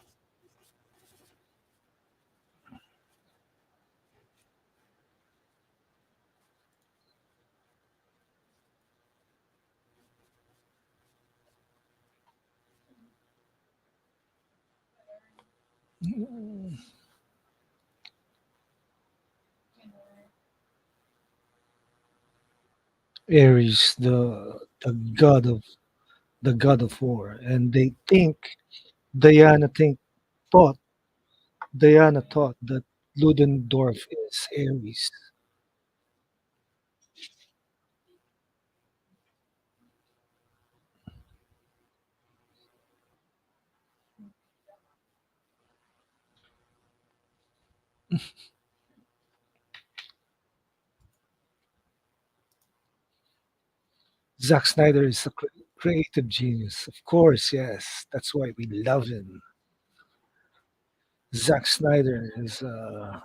Ares, the god of war, and they think Diana think thought Diana thought that Ludendorff is Ares. Zack Snyder is a creative genius, of course. Yes, that's why we love him. Zack Snyder is a,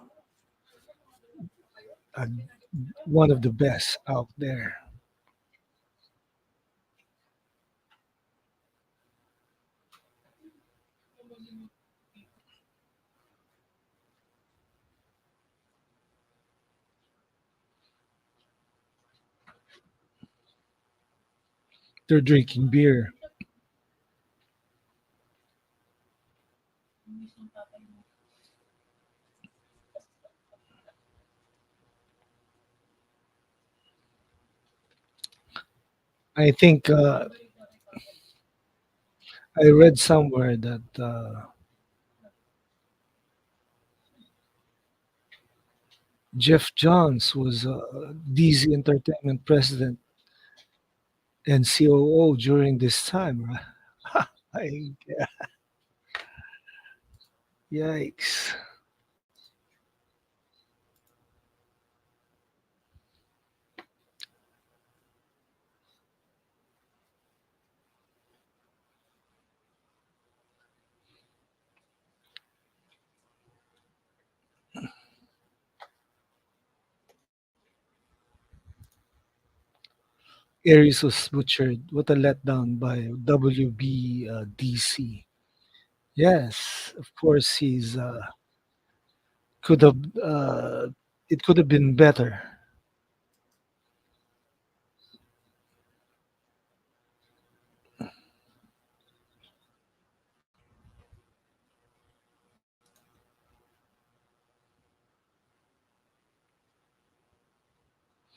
one of the best out there. They're drinking beer. I think I read somewhere that Jeff Johns was DC Entertainment president and COO during this time. Right? Yikes! Aries was butchered. What a letdown by WB DC. Yes, of course he's could have it could have been better.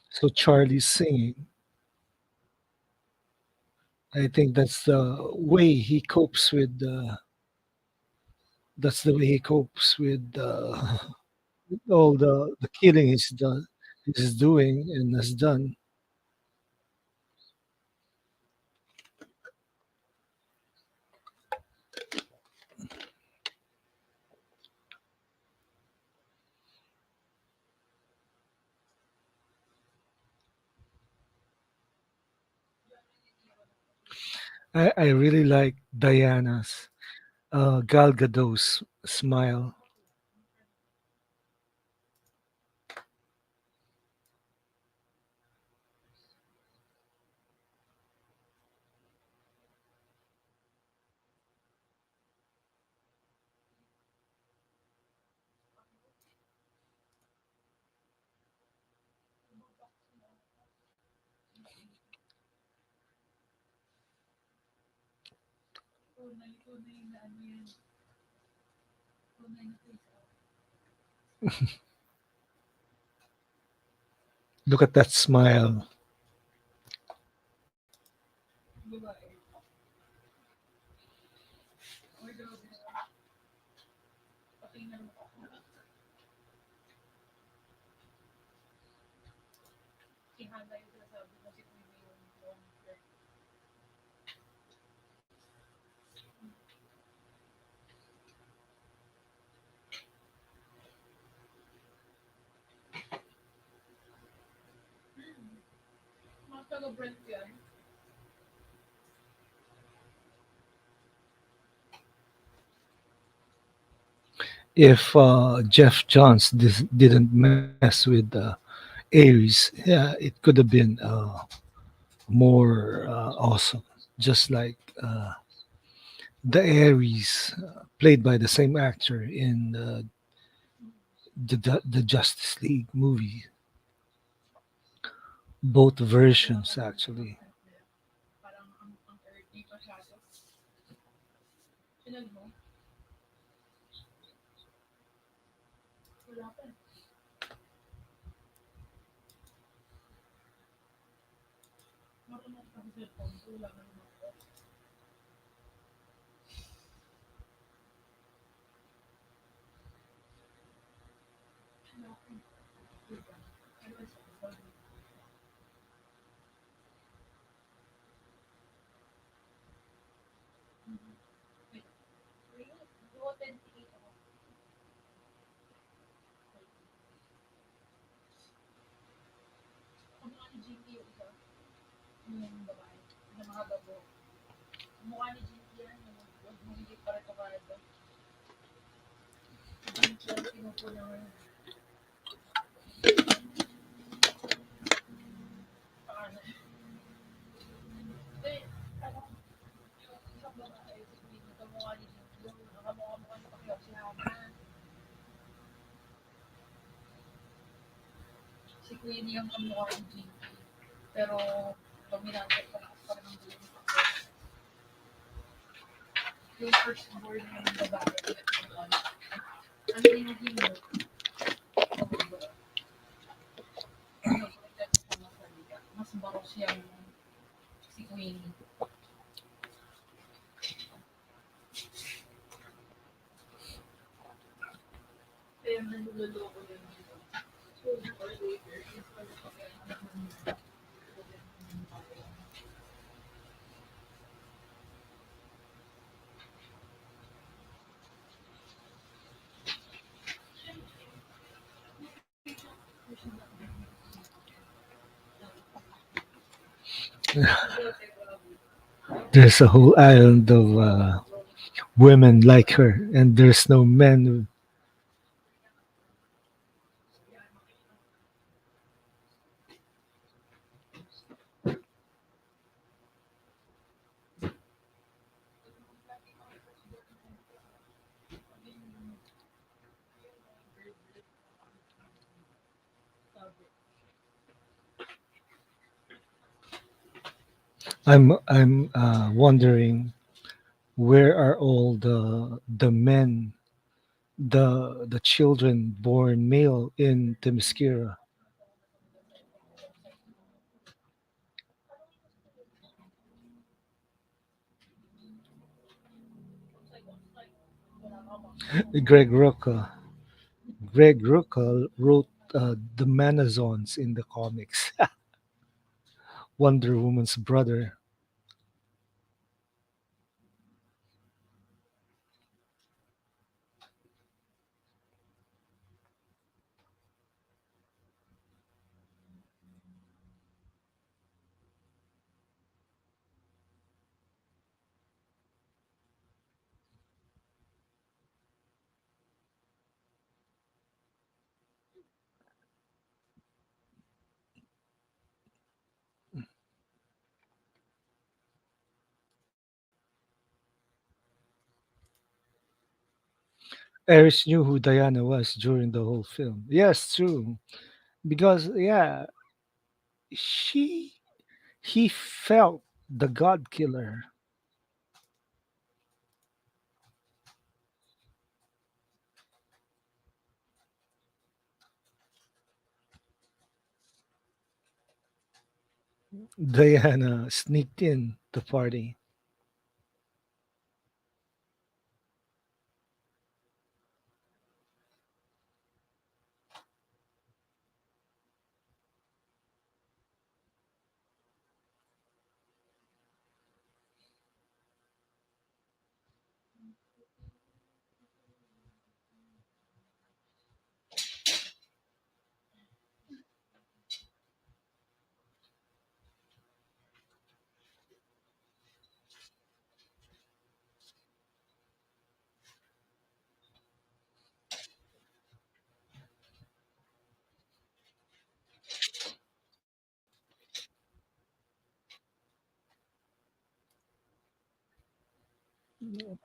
So Charlie's singing. I think that's the way he copes with. That's the way he copes with all the killing he's done, he's doing and has done. I really like Diana's Gal Gadot's smile. Look at that smile. If Jeff Johns didn't mess with Aries, yeah, it could have been more awesome. Just like the Aries, played by the same actor in the Justice League movie, both versions actually. There's a whole island of women like her, and there's no men. I'm wondering where are all the men, the children born male in Themyscira. Greg Rucka. Greg Rucka wrote the Manazons in the comics. Wonder Woman's brother. Eris knew who Diana was during the whole film. Yes, true. Because yeah, she he felt the God Killer. Diana sneaked in the party.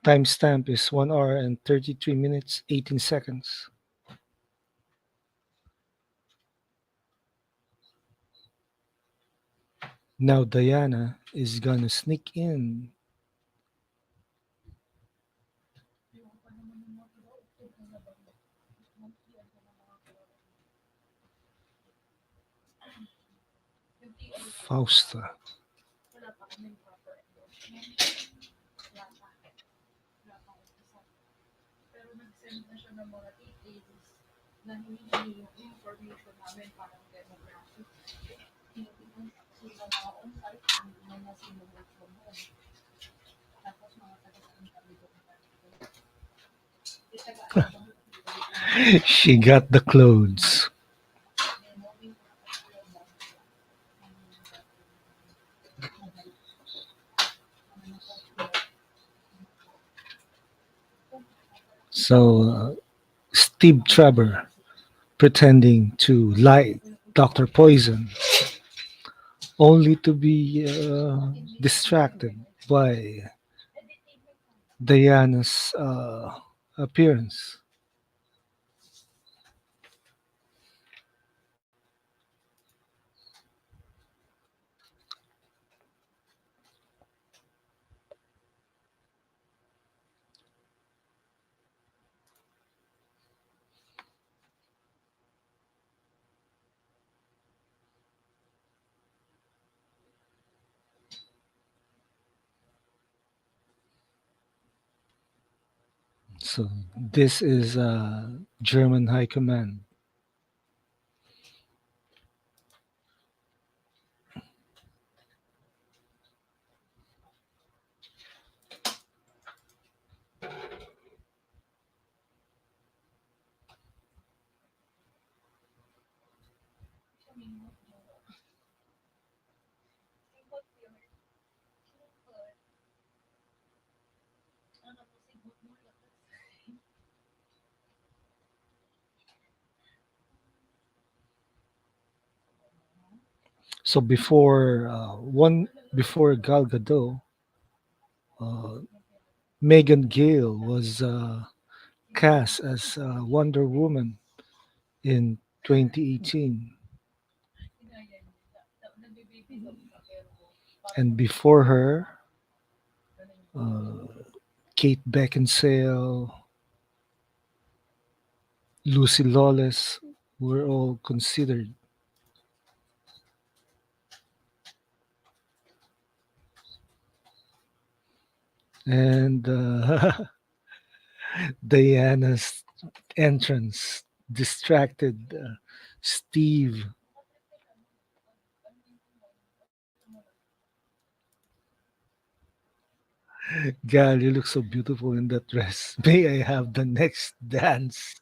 Timestamp is 1 hour and 33 minutes 18 seconds. Now Diana is gonna sneak in. Fausta. She got the clothes. So Steve Trevor pretending to like Dr. Poison only to be distracted by Diana's appearance. So this is German High Command. So before Gal Gadot, uh, Megan Gale was cast as Wonder Woman in 2018, and before her, uh, Kate Beckinsale, Lucy Lawless were all considered, and Diana's entrance distracted Steve. Gal, you look so beautiful in that dress. May I have the next dance?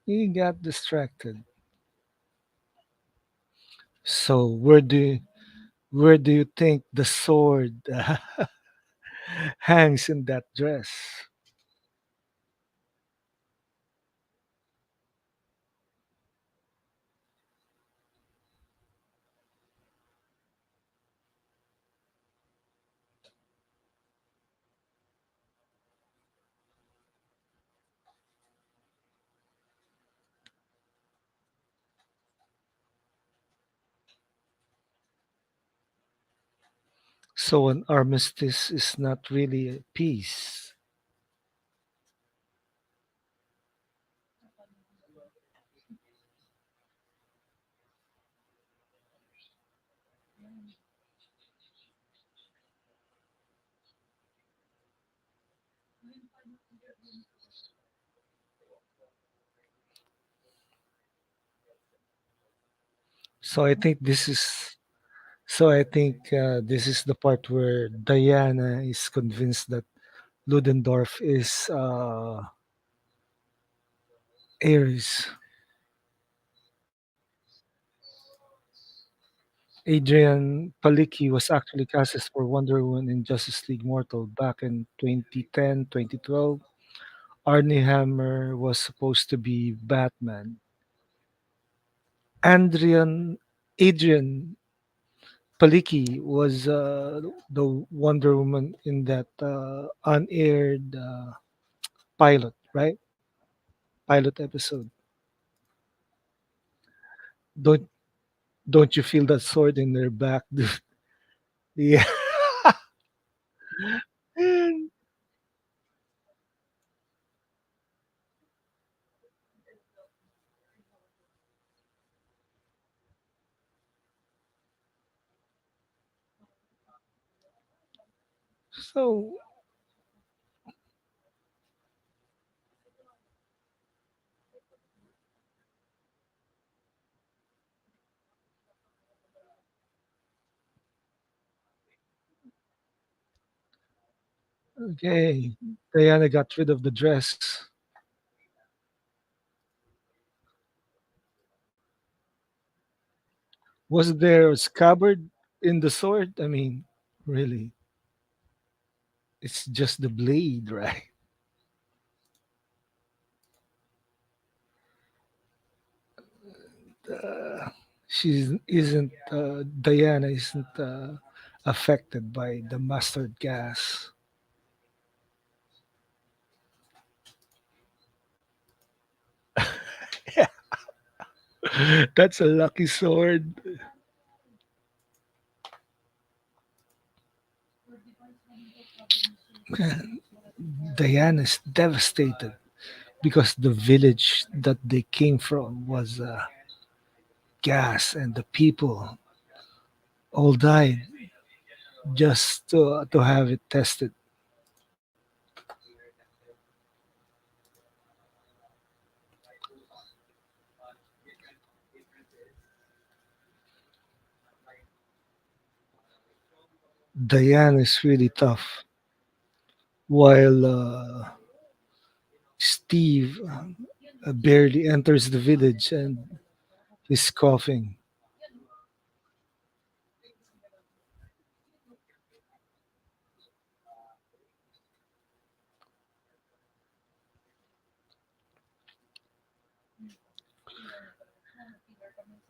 He got distracted. So where do you think the sword hangs in that dress? So an armistice is not really a peace. So I think this is this is the part where Diana is convinced that Ludendorff is Ares. Adrian Palicki was actually cast as for Wonder Woman in Justice League Mortal back in 2010, 2012. Arnie Hammer was supposed to be Batman. Adrian Palicki was the Wonder Woman in that unaired pilot, right? Pilot episode. Don't. Don't you feel that sword in their back, dude? Yeah. So, okay, Diana got rid of the dress. Was there a scabbard in the sword? I mean, really, it's just the blade, right? She isn't, Diana isn't affected by the mustard gas. That's a lucky sword. Diana's devastated because the village that they came from was gas, and the people all died just to have it tested. Diane is really tough, while Steve barely enters the village and he's coughing.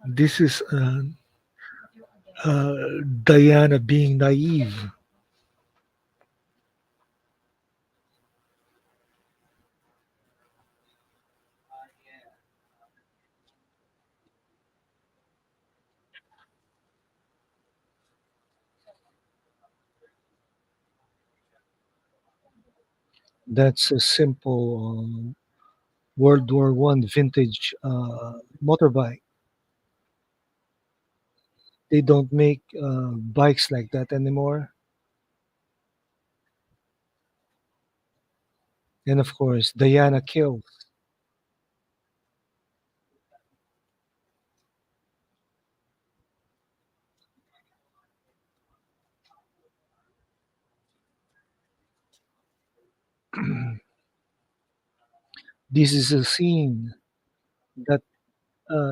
This is Diana being naive. That's a simple World War One vintage motorbike. They don't make bikes like that anymore. And of course, Diana kills. This is a scene that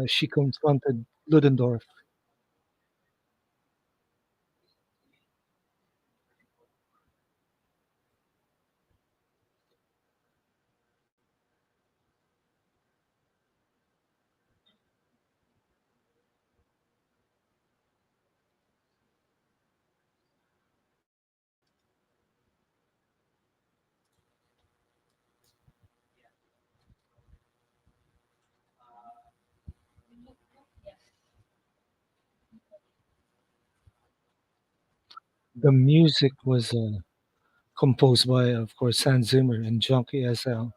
she confronted Ludendorff. The music was composed by, of course, Hans Zimmer and Junkie SL.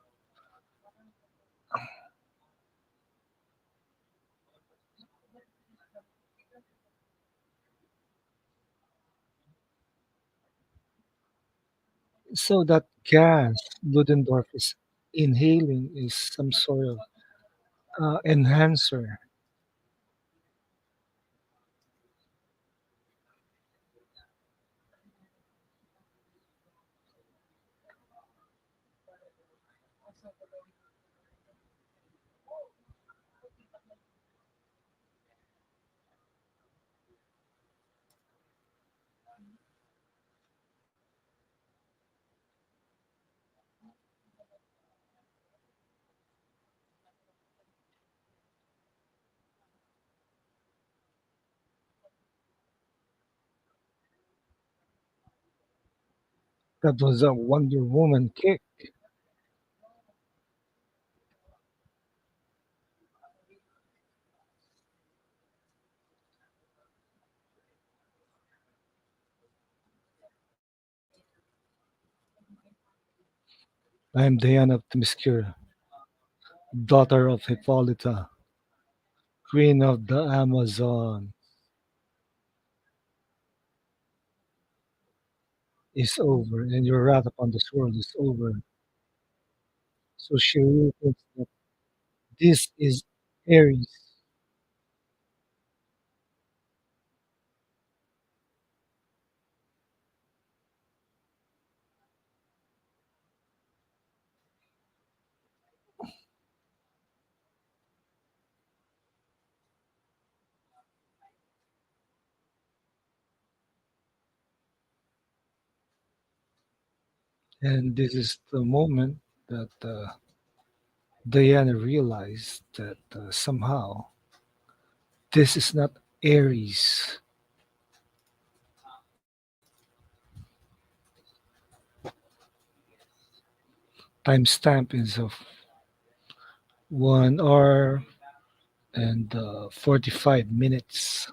So that gas Ludendorff is inhaling is some sort of enhancer. That was a Wonder Woman kick. I am Diana of Themyscira, daughter of Hippolyta, queen of the Amazon, is over, and your wrath upon this world is over. So she really thinks that this is Aries. And this is the moment that Diana realized that somehow this is not Aries. Timestamp is of 1 hour and 45 minutes.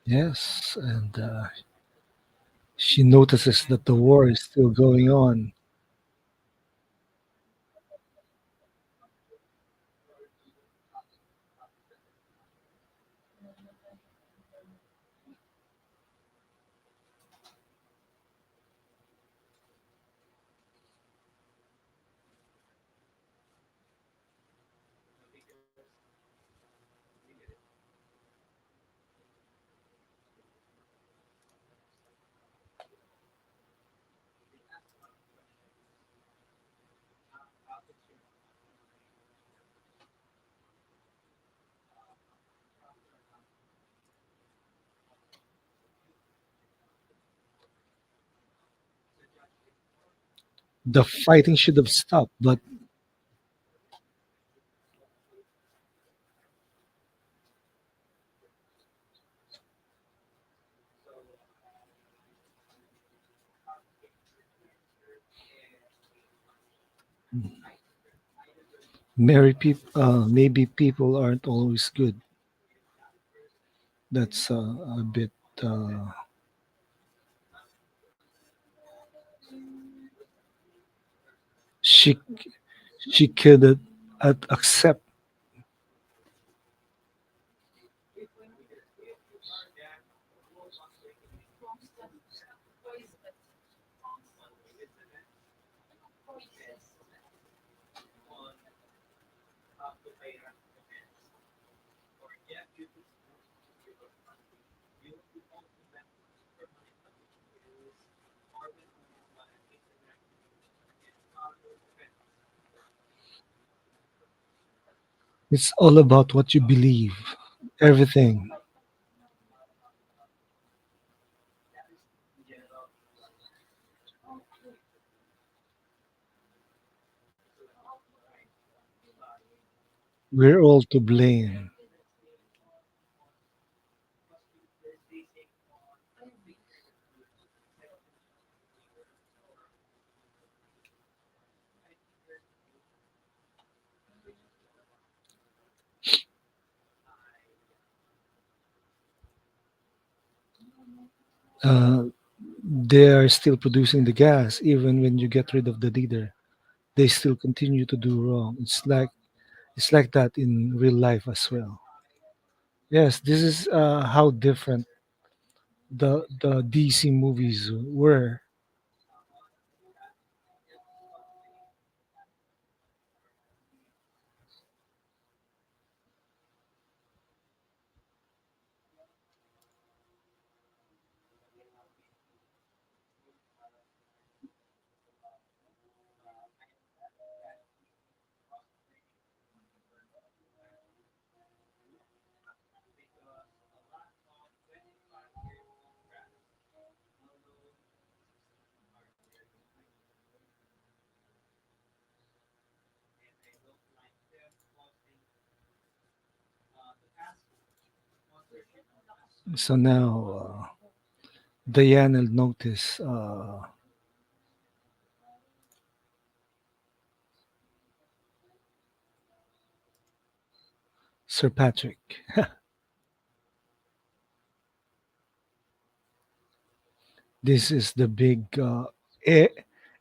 Yes, and she notices that the war is still going on. The fighting should have stopped, but maybe people aren't always good. That's a bit. Uh, she she could accept. It's all about what you believe. Everything. We're all to blame. Uh, they are still producing the gas even when you get rid of the leader. They still continue to do wrong. It's like that in real life as well. Yes, this is how different the DC movies were. So now Diana notice Sir Patrick. This is the big A-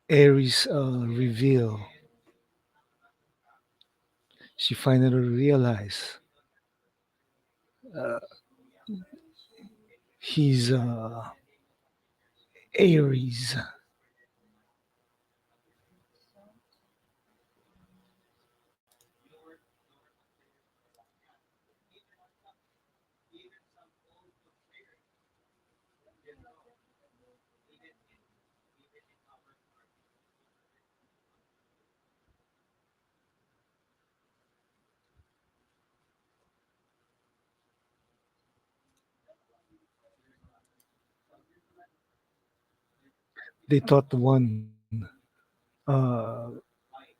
Aries reveal. She finally realized he's Aries. They thought the one uh,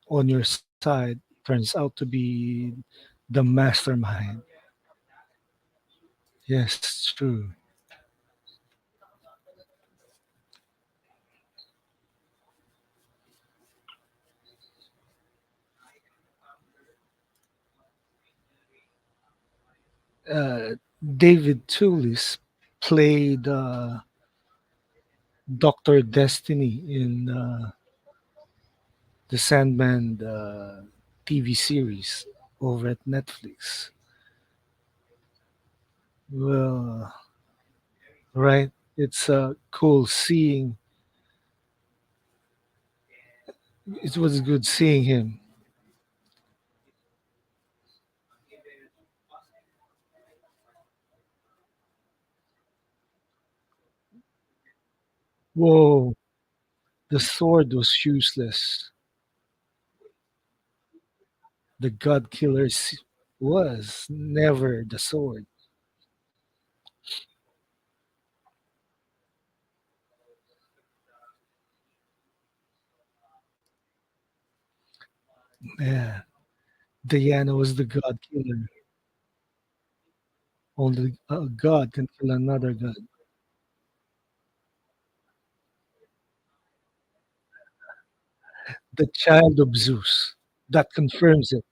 on your side turns out to be the mastermind. Yes, true. Uh, David Toulis played Doctor Destiny in the Sandman TV series over at Netflix. Well, right. It's cool seeing. It was good seeing him. Whoa, the sword was useless. The God Killer was never the sword. Man, Diana was the God Killer. Only a God can kill another God. The child of Zeus. That confirms it.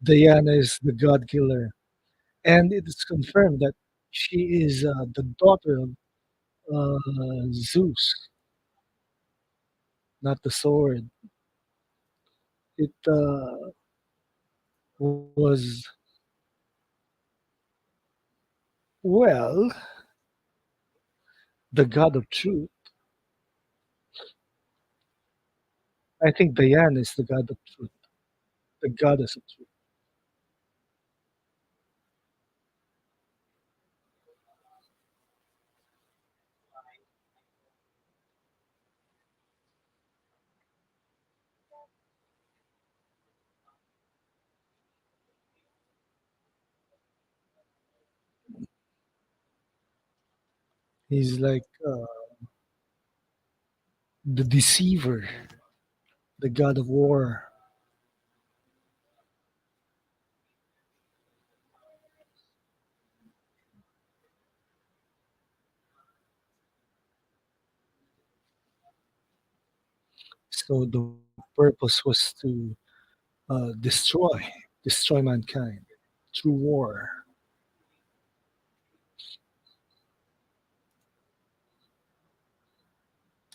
Diana is the God Killer. And it is confirmed that she is the daughter of Zeus, not the sword. It was, well, the god of truth. I think Diana is the god of truth, the goddess of truth. He's like the deceiver, the god of war. So the purpose was to destroy mankind through war.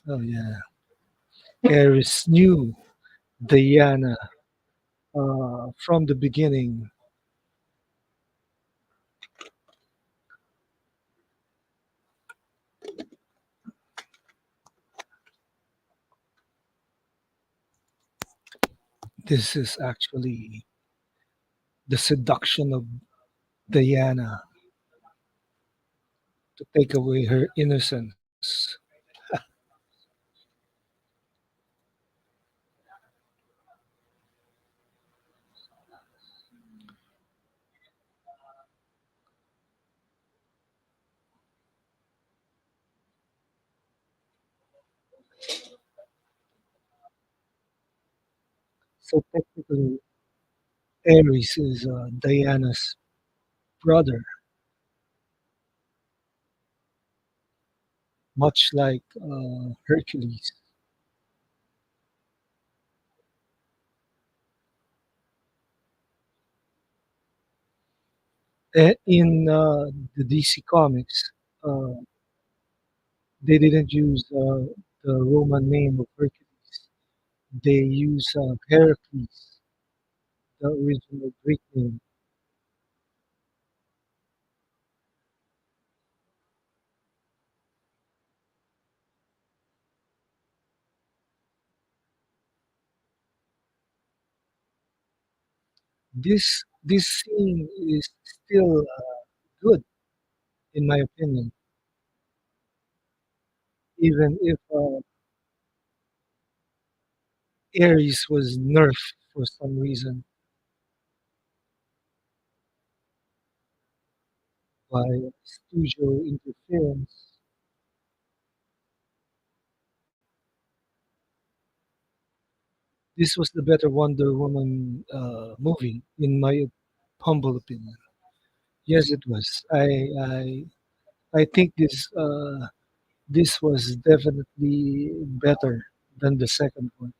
Oh yeah, Ares knew Diana from the beginning. This is actually the seduction of Diana to take away her innocence. So technically, Ares is Diana's brother, much like Hercules. In the DC comics, uh, they didn't use the Roman name of Hercules. They use Heracles, the original Greek name. This scene is still good in my opinion, even if Ares was nerfed for some reason by studio interference. This was the better Wonder Woman movie, in my humble opinion. Yes, it was. I think this was definitely better than the second one.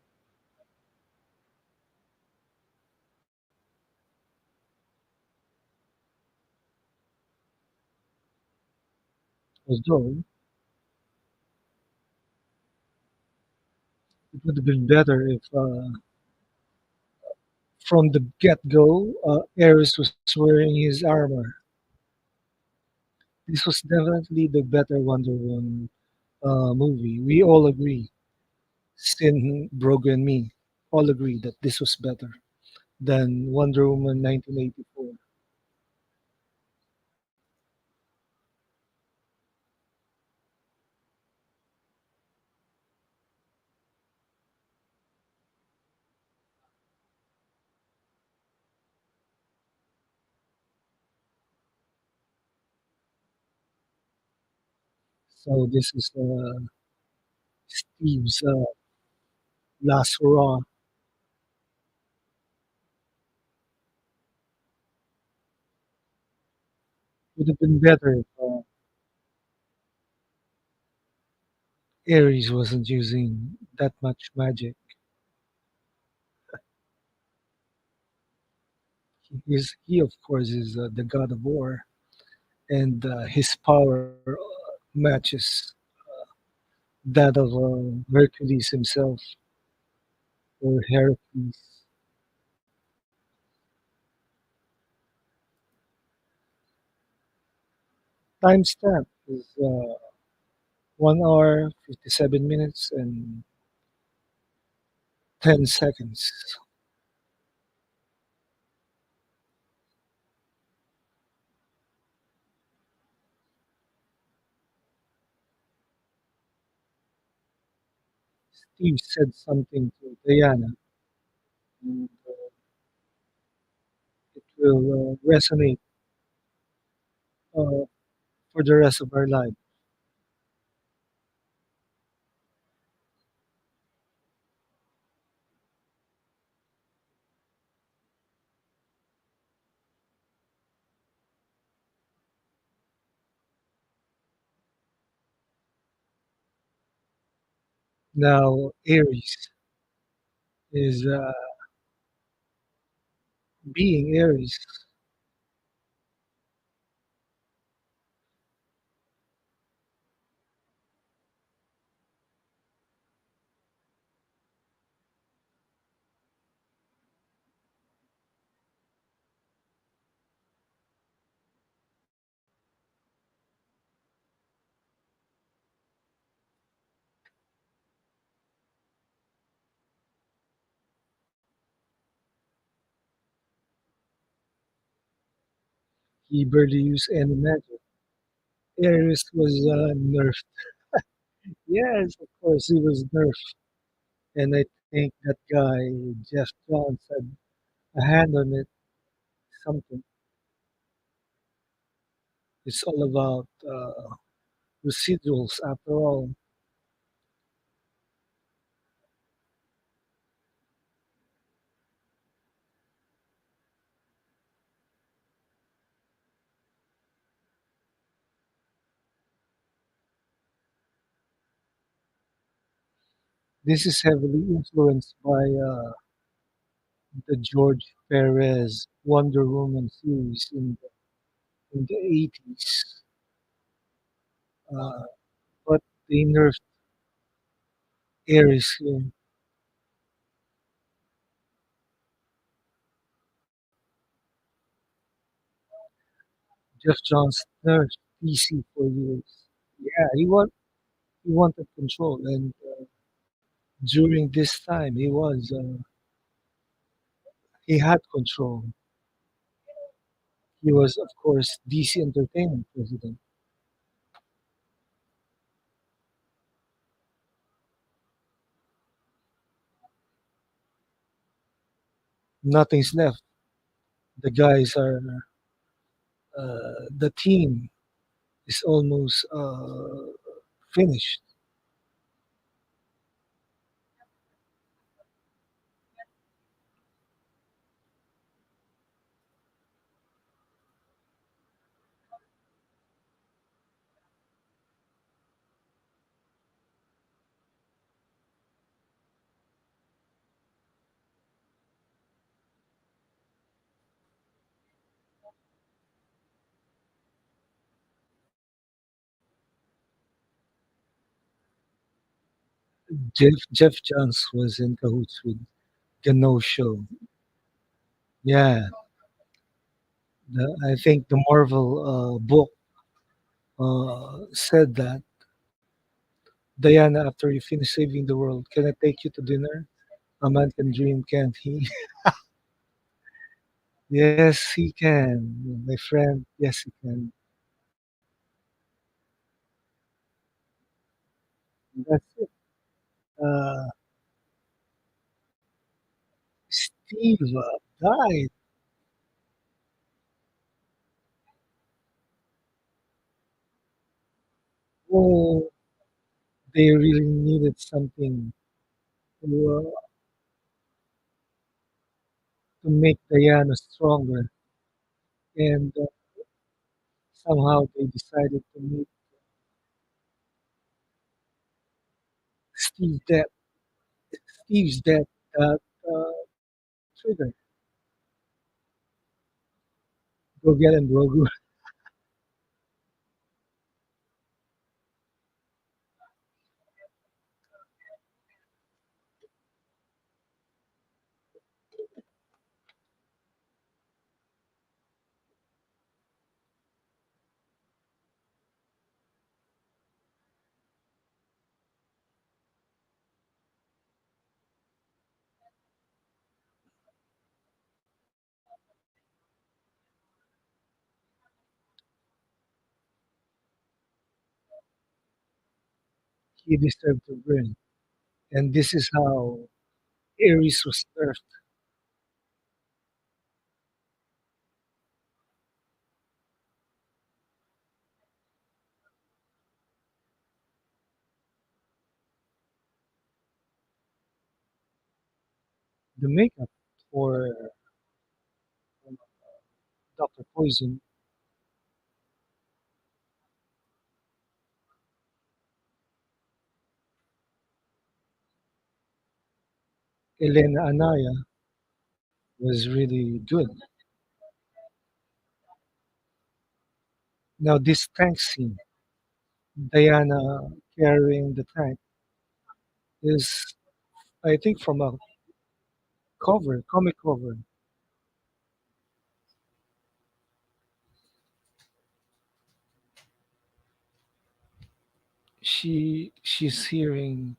Although it would have been better if, from the get-go, Ares was wearing his armor. This was definitely the better Wonder Woman movie. We all agree. Sin, Brogo, and me all agree that this was better than Wonder Woman 1984. So this is Steve's last hurrah. Would have been better if Ares wasn't using that much magic. He of course, is the god of war, and his power matches that of Hercules himself, or Heracles. Timestamp is 1 hour, 57 minutes, and 10 seconds. Steve said something to Diana, and it will resonate uh, for the rest of our life. Now, Aries is being Aries. He barely used any magic. Aries was nerfed. Yes, of course, he was nerfed. And I think that guy, Jeff Johns, had a hand on it, something. It's all about residuals after all. This is heavily influenced by the George Perez Wonder Woman series in the 80s. Uh, but they nerfed Ares here. Jeff Johns nerfed DC for years. Yeah, he wanted control, and during this time, he had control. He was, of course, DC Entertainment president. Nothing's left. The guys are the team is almost finished. Jeff Johns was in cahoots with Gano Show. Yeah, I think the Marvel book said that Diana, after you finish saving the world, can I take you to dinner? A man can dream, can't he? Yes, he can, my friend. Yes, he can. That's it. Uh, Steve died. Oh, they really needed something to make Diana stronger, and somehow they decided to make Steve death. Steve's death that trigger. Go get him, Grogu. He deserved to win, and this is how Ares was nerfed. The makeup for Doctor Poison, Elena Anaya, was really good. Now this tank scene, Diana carrying the tank, is I think from a comic cover. She's hearing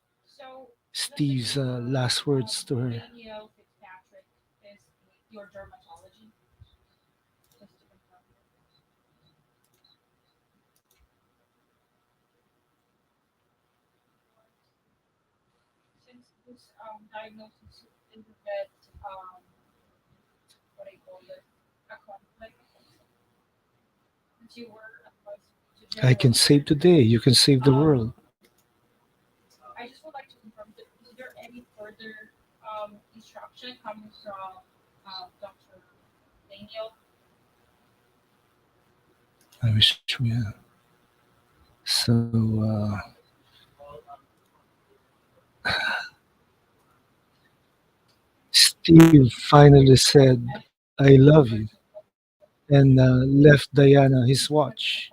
Steve's last words to her. I can save today. You can save the world. I wish we had. So Steve finally said, I love you, and left Diana his watch.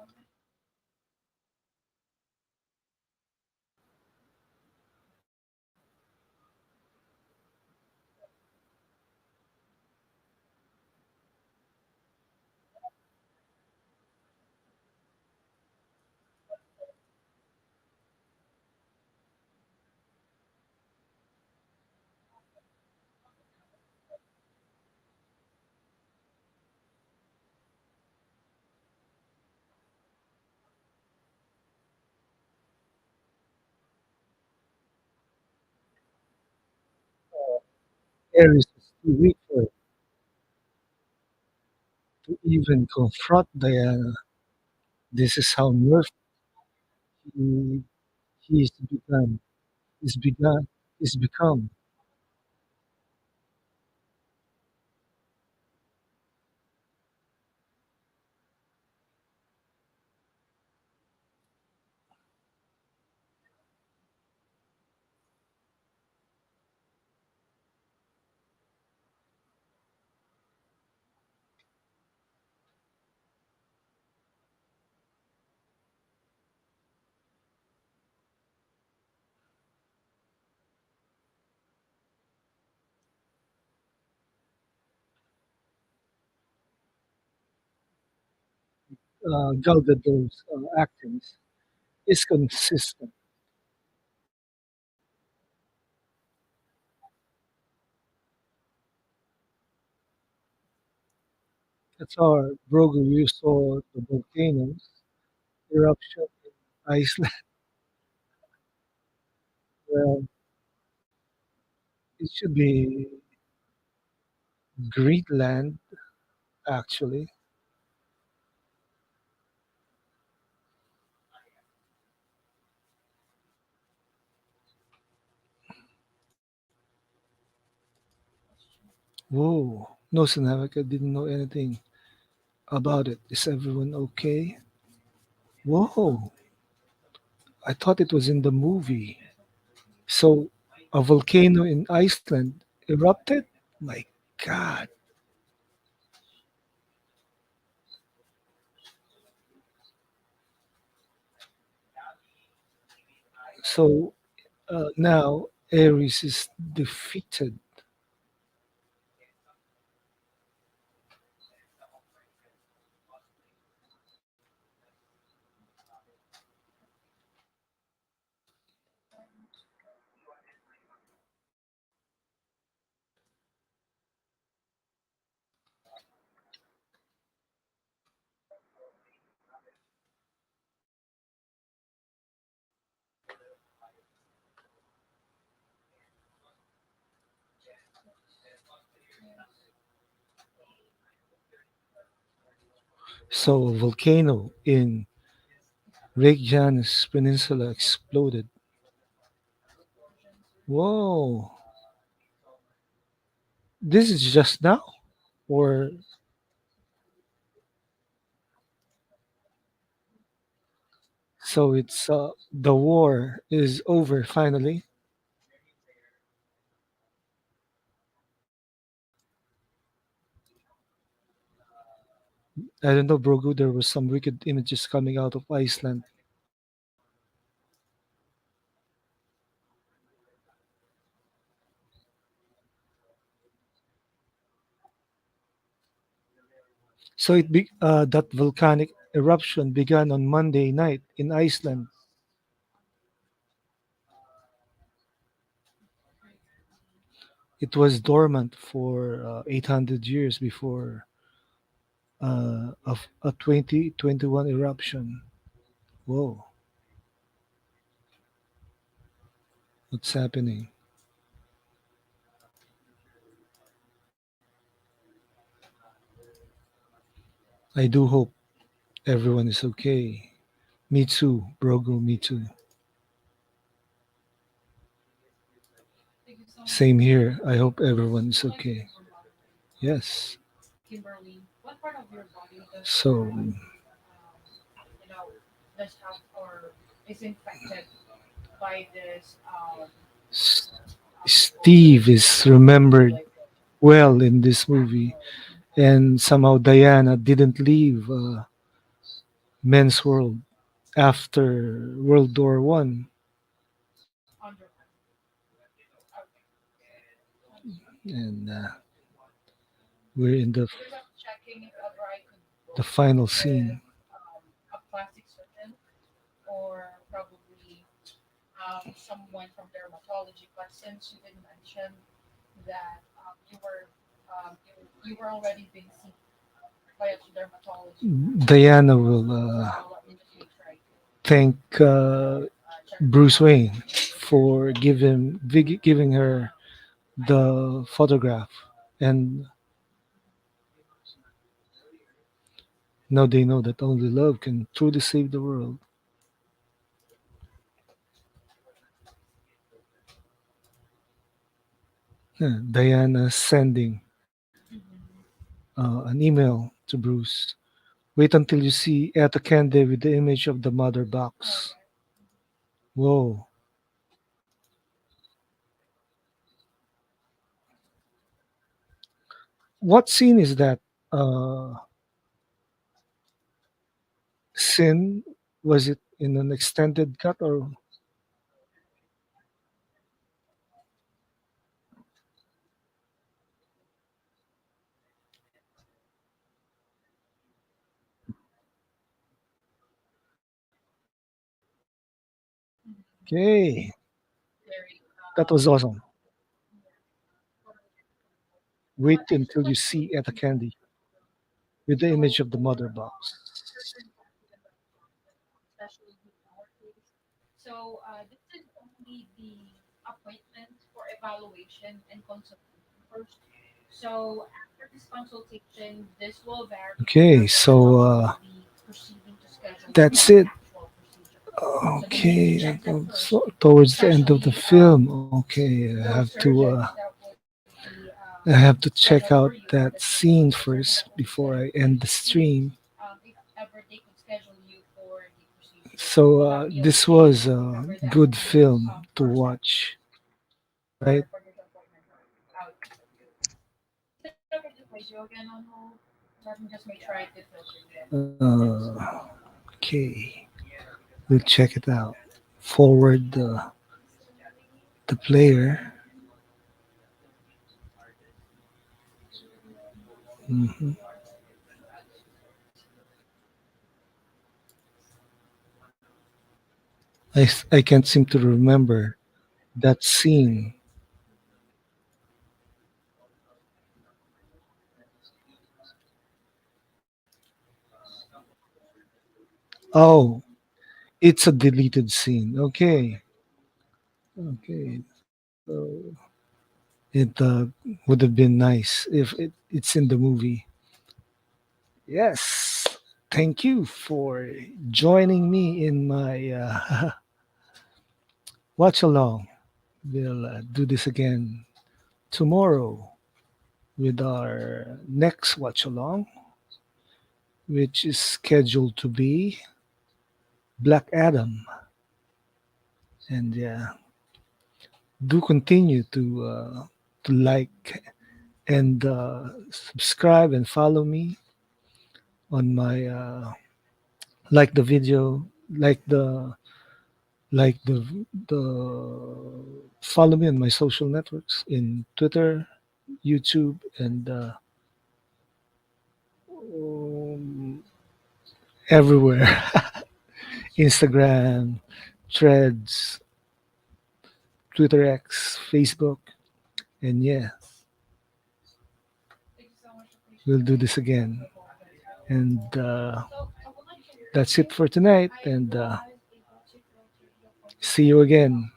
Aries is too weak for it to even confront Diana. This is how nerfed he, he's become. He's begun. He's become. Gal Gadot's acting is consistent. That's our Brogu you saw the volcanoes eruption in Iceland. Well, it should be Greenland, actually. Whoa, no, Sanavika didn't know anything about it. Is everyone okay? Whoa, I thought it was in the movie. So, a volcano in Iceland erupted? My God. So, now Ares is defeated. So, a volcano in Reykjanes Peninsula exploded. Whoa. This is just now? Or so it's the war is over finally? I don't know, Brogu, there was some wicked images coming out of Iceland. So that volcanic eruption began on Monday night in Iceland. It was dormant for 800 years before of a 2021 eruption. Whoa, what's happening? I do hope everyone is okay. Me too, Brogu, me too. Same here. I hope everyone is okay. Yes. So S- Steve is remembered. well in this movie, and somehow Diana didn't leave men's world after World War I, and we're in the final scene. Diana will thank Bruce Wayne for giving her the photograph, and now they know that only love can truly save the world. Diana sending an email to Bruce. Wait until you see Etta Kende with the image of the mother box. Whoa. What scene is that? Uh, Sin? Was it in an extended cut or? Okay. That was awesome. Wait until you see Etta Candy with the image of the mother box. Okay, so that's it. Okay, so towards the end of the film. Okay, I have to check out that scene first before I end the stream. So this was a good film to watch, right? Okay, we'll check it out. Forward the player. Mhm. I can't seem to remember that scene. Oh, it's a deleted scene. Okay, okay. So it would have been nice if it's in the movie. Yes. Thank you for joining me in my watch along. We'll do this again tomorrow with our next watch along, which is scheduled to be Black Adam. And yeah, do continue to like and subscribe and follow me on my like the video, like the follow me on my social networks in Twitter, YouTube, and um, everywhere. Instagram, Threads, Twitter X, Facebook, and yeah, we'll do this again. And that's it for tonight. And see you again.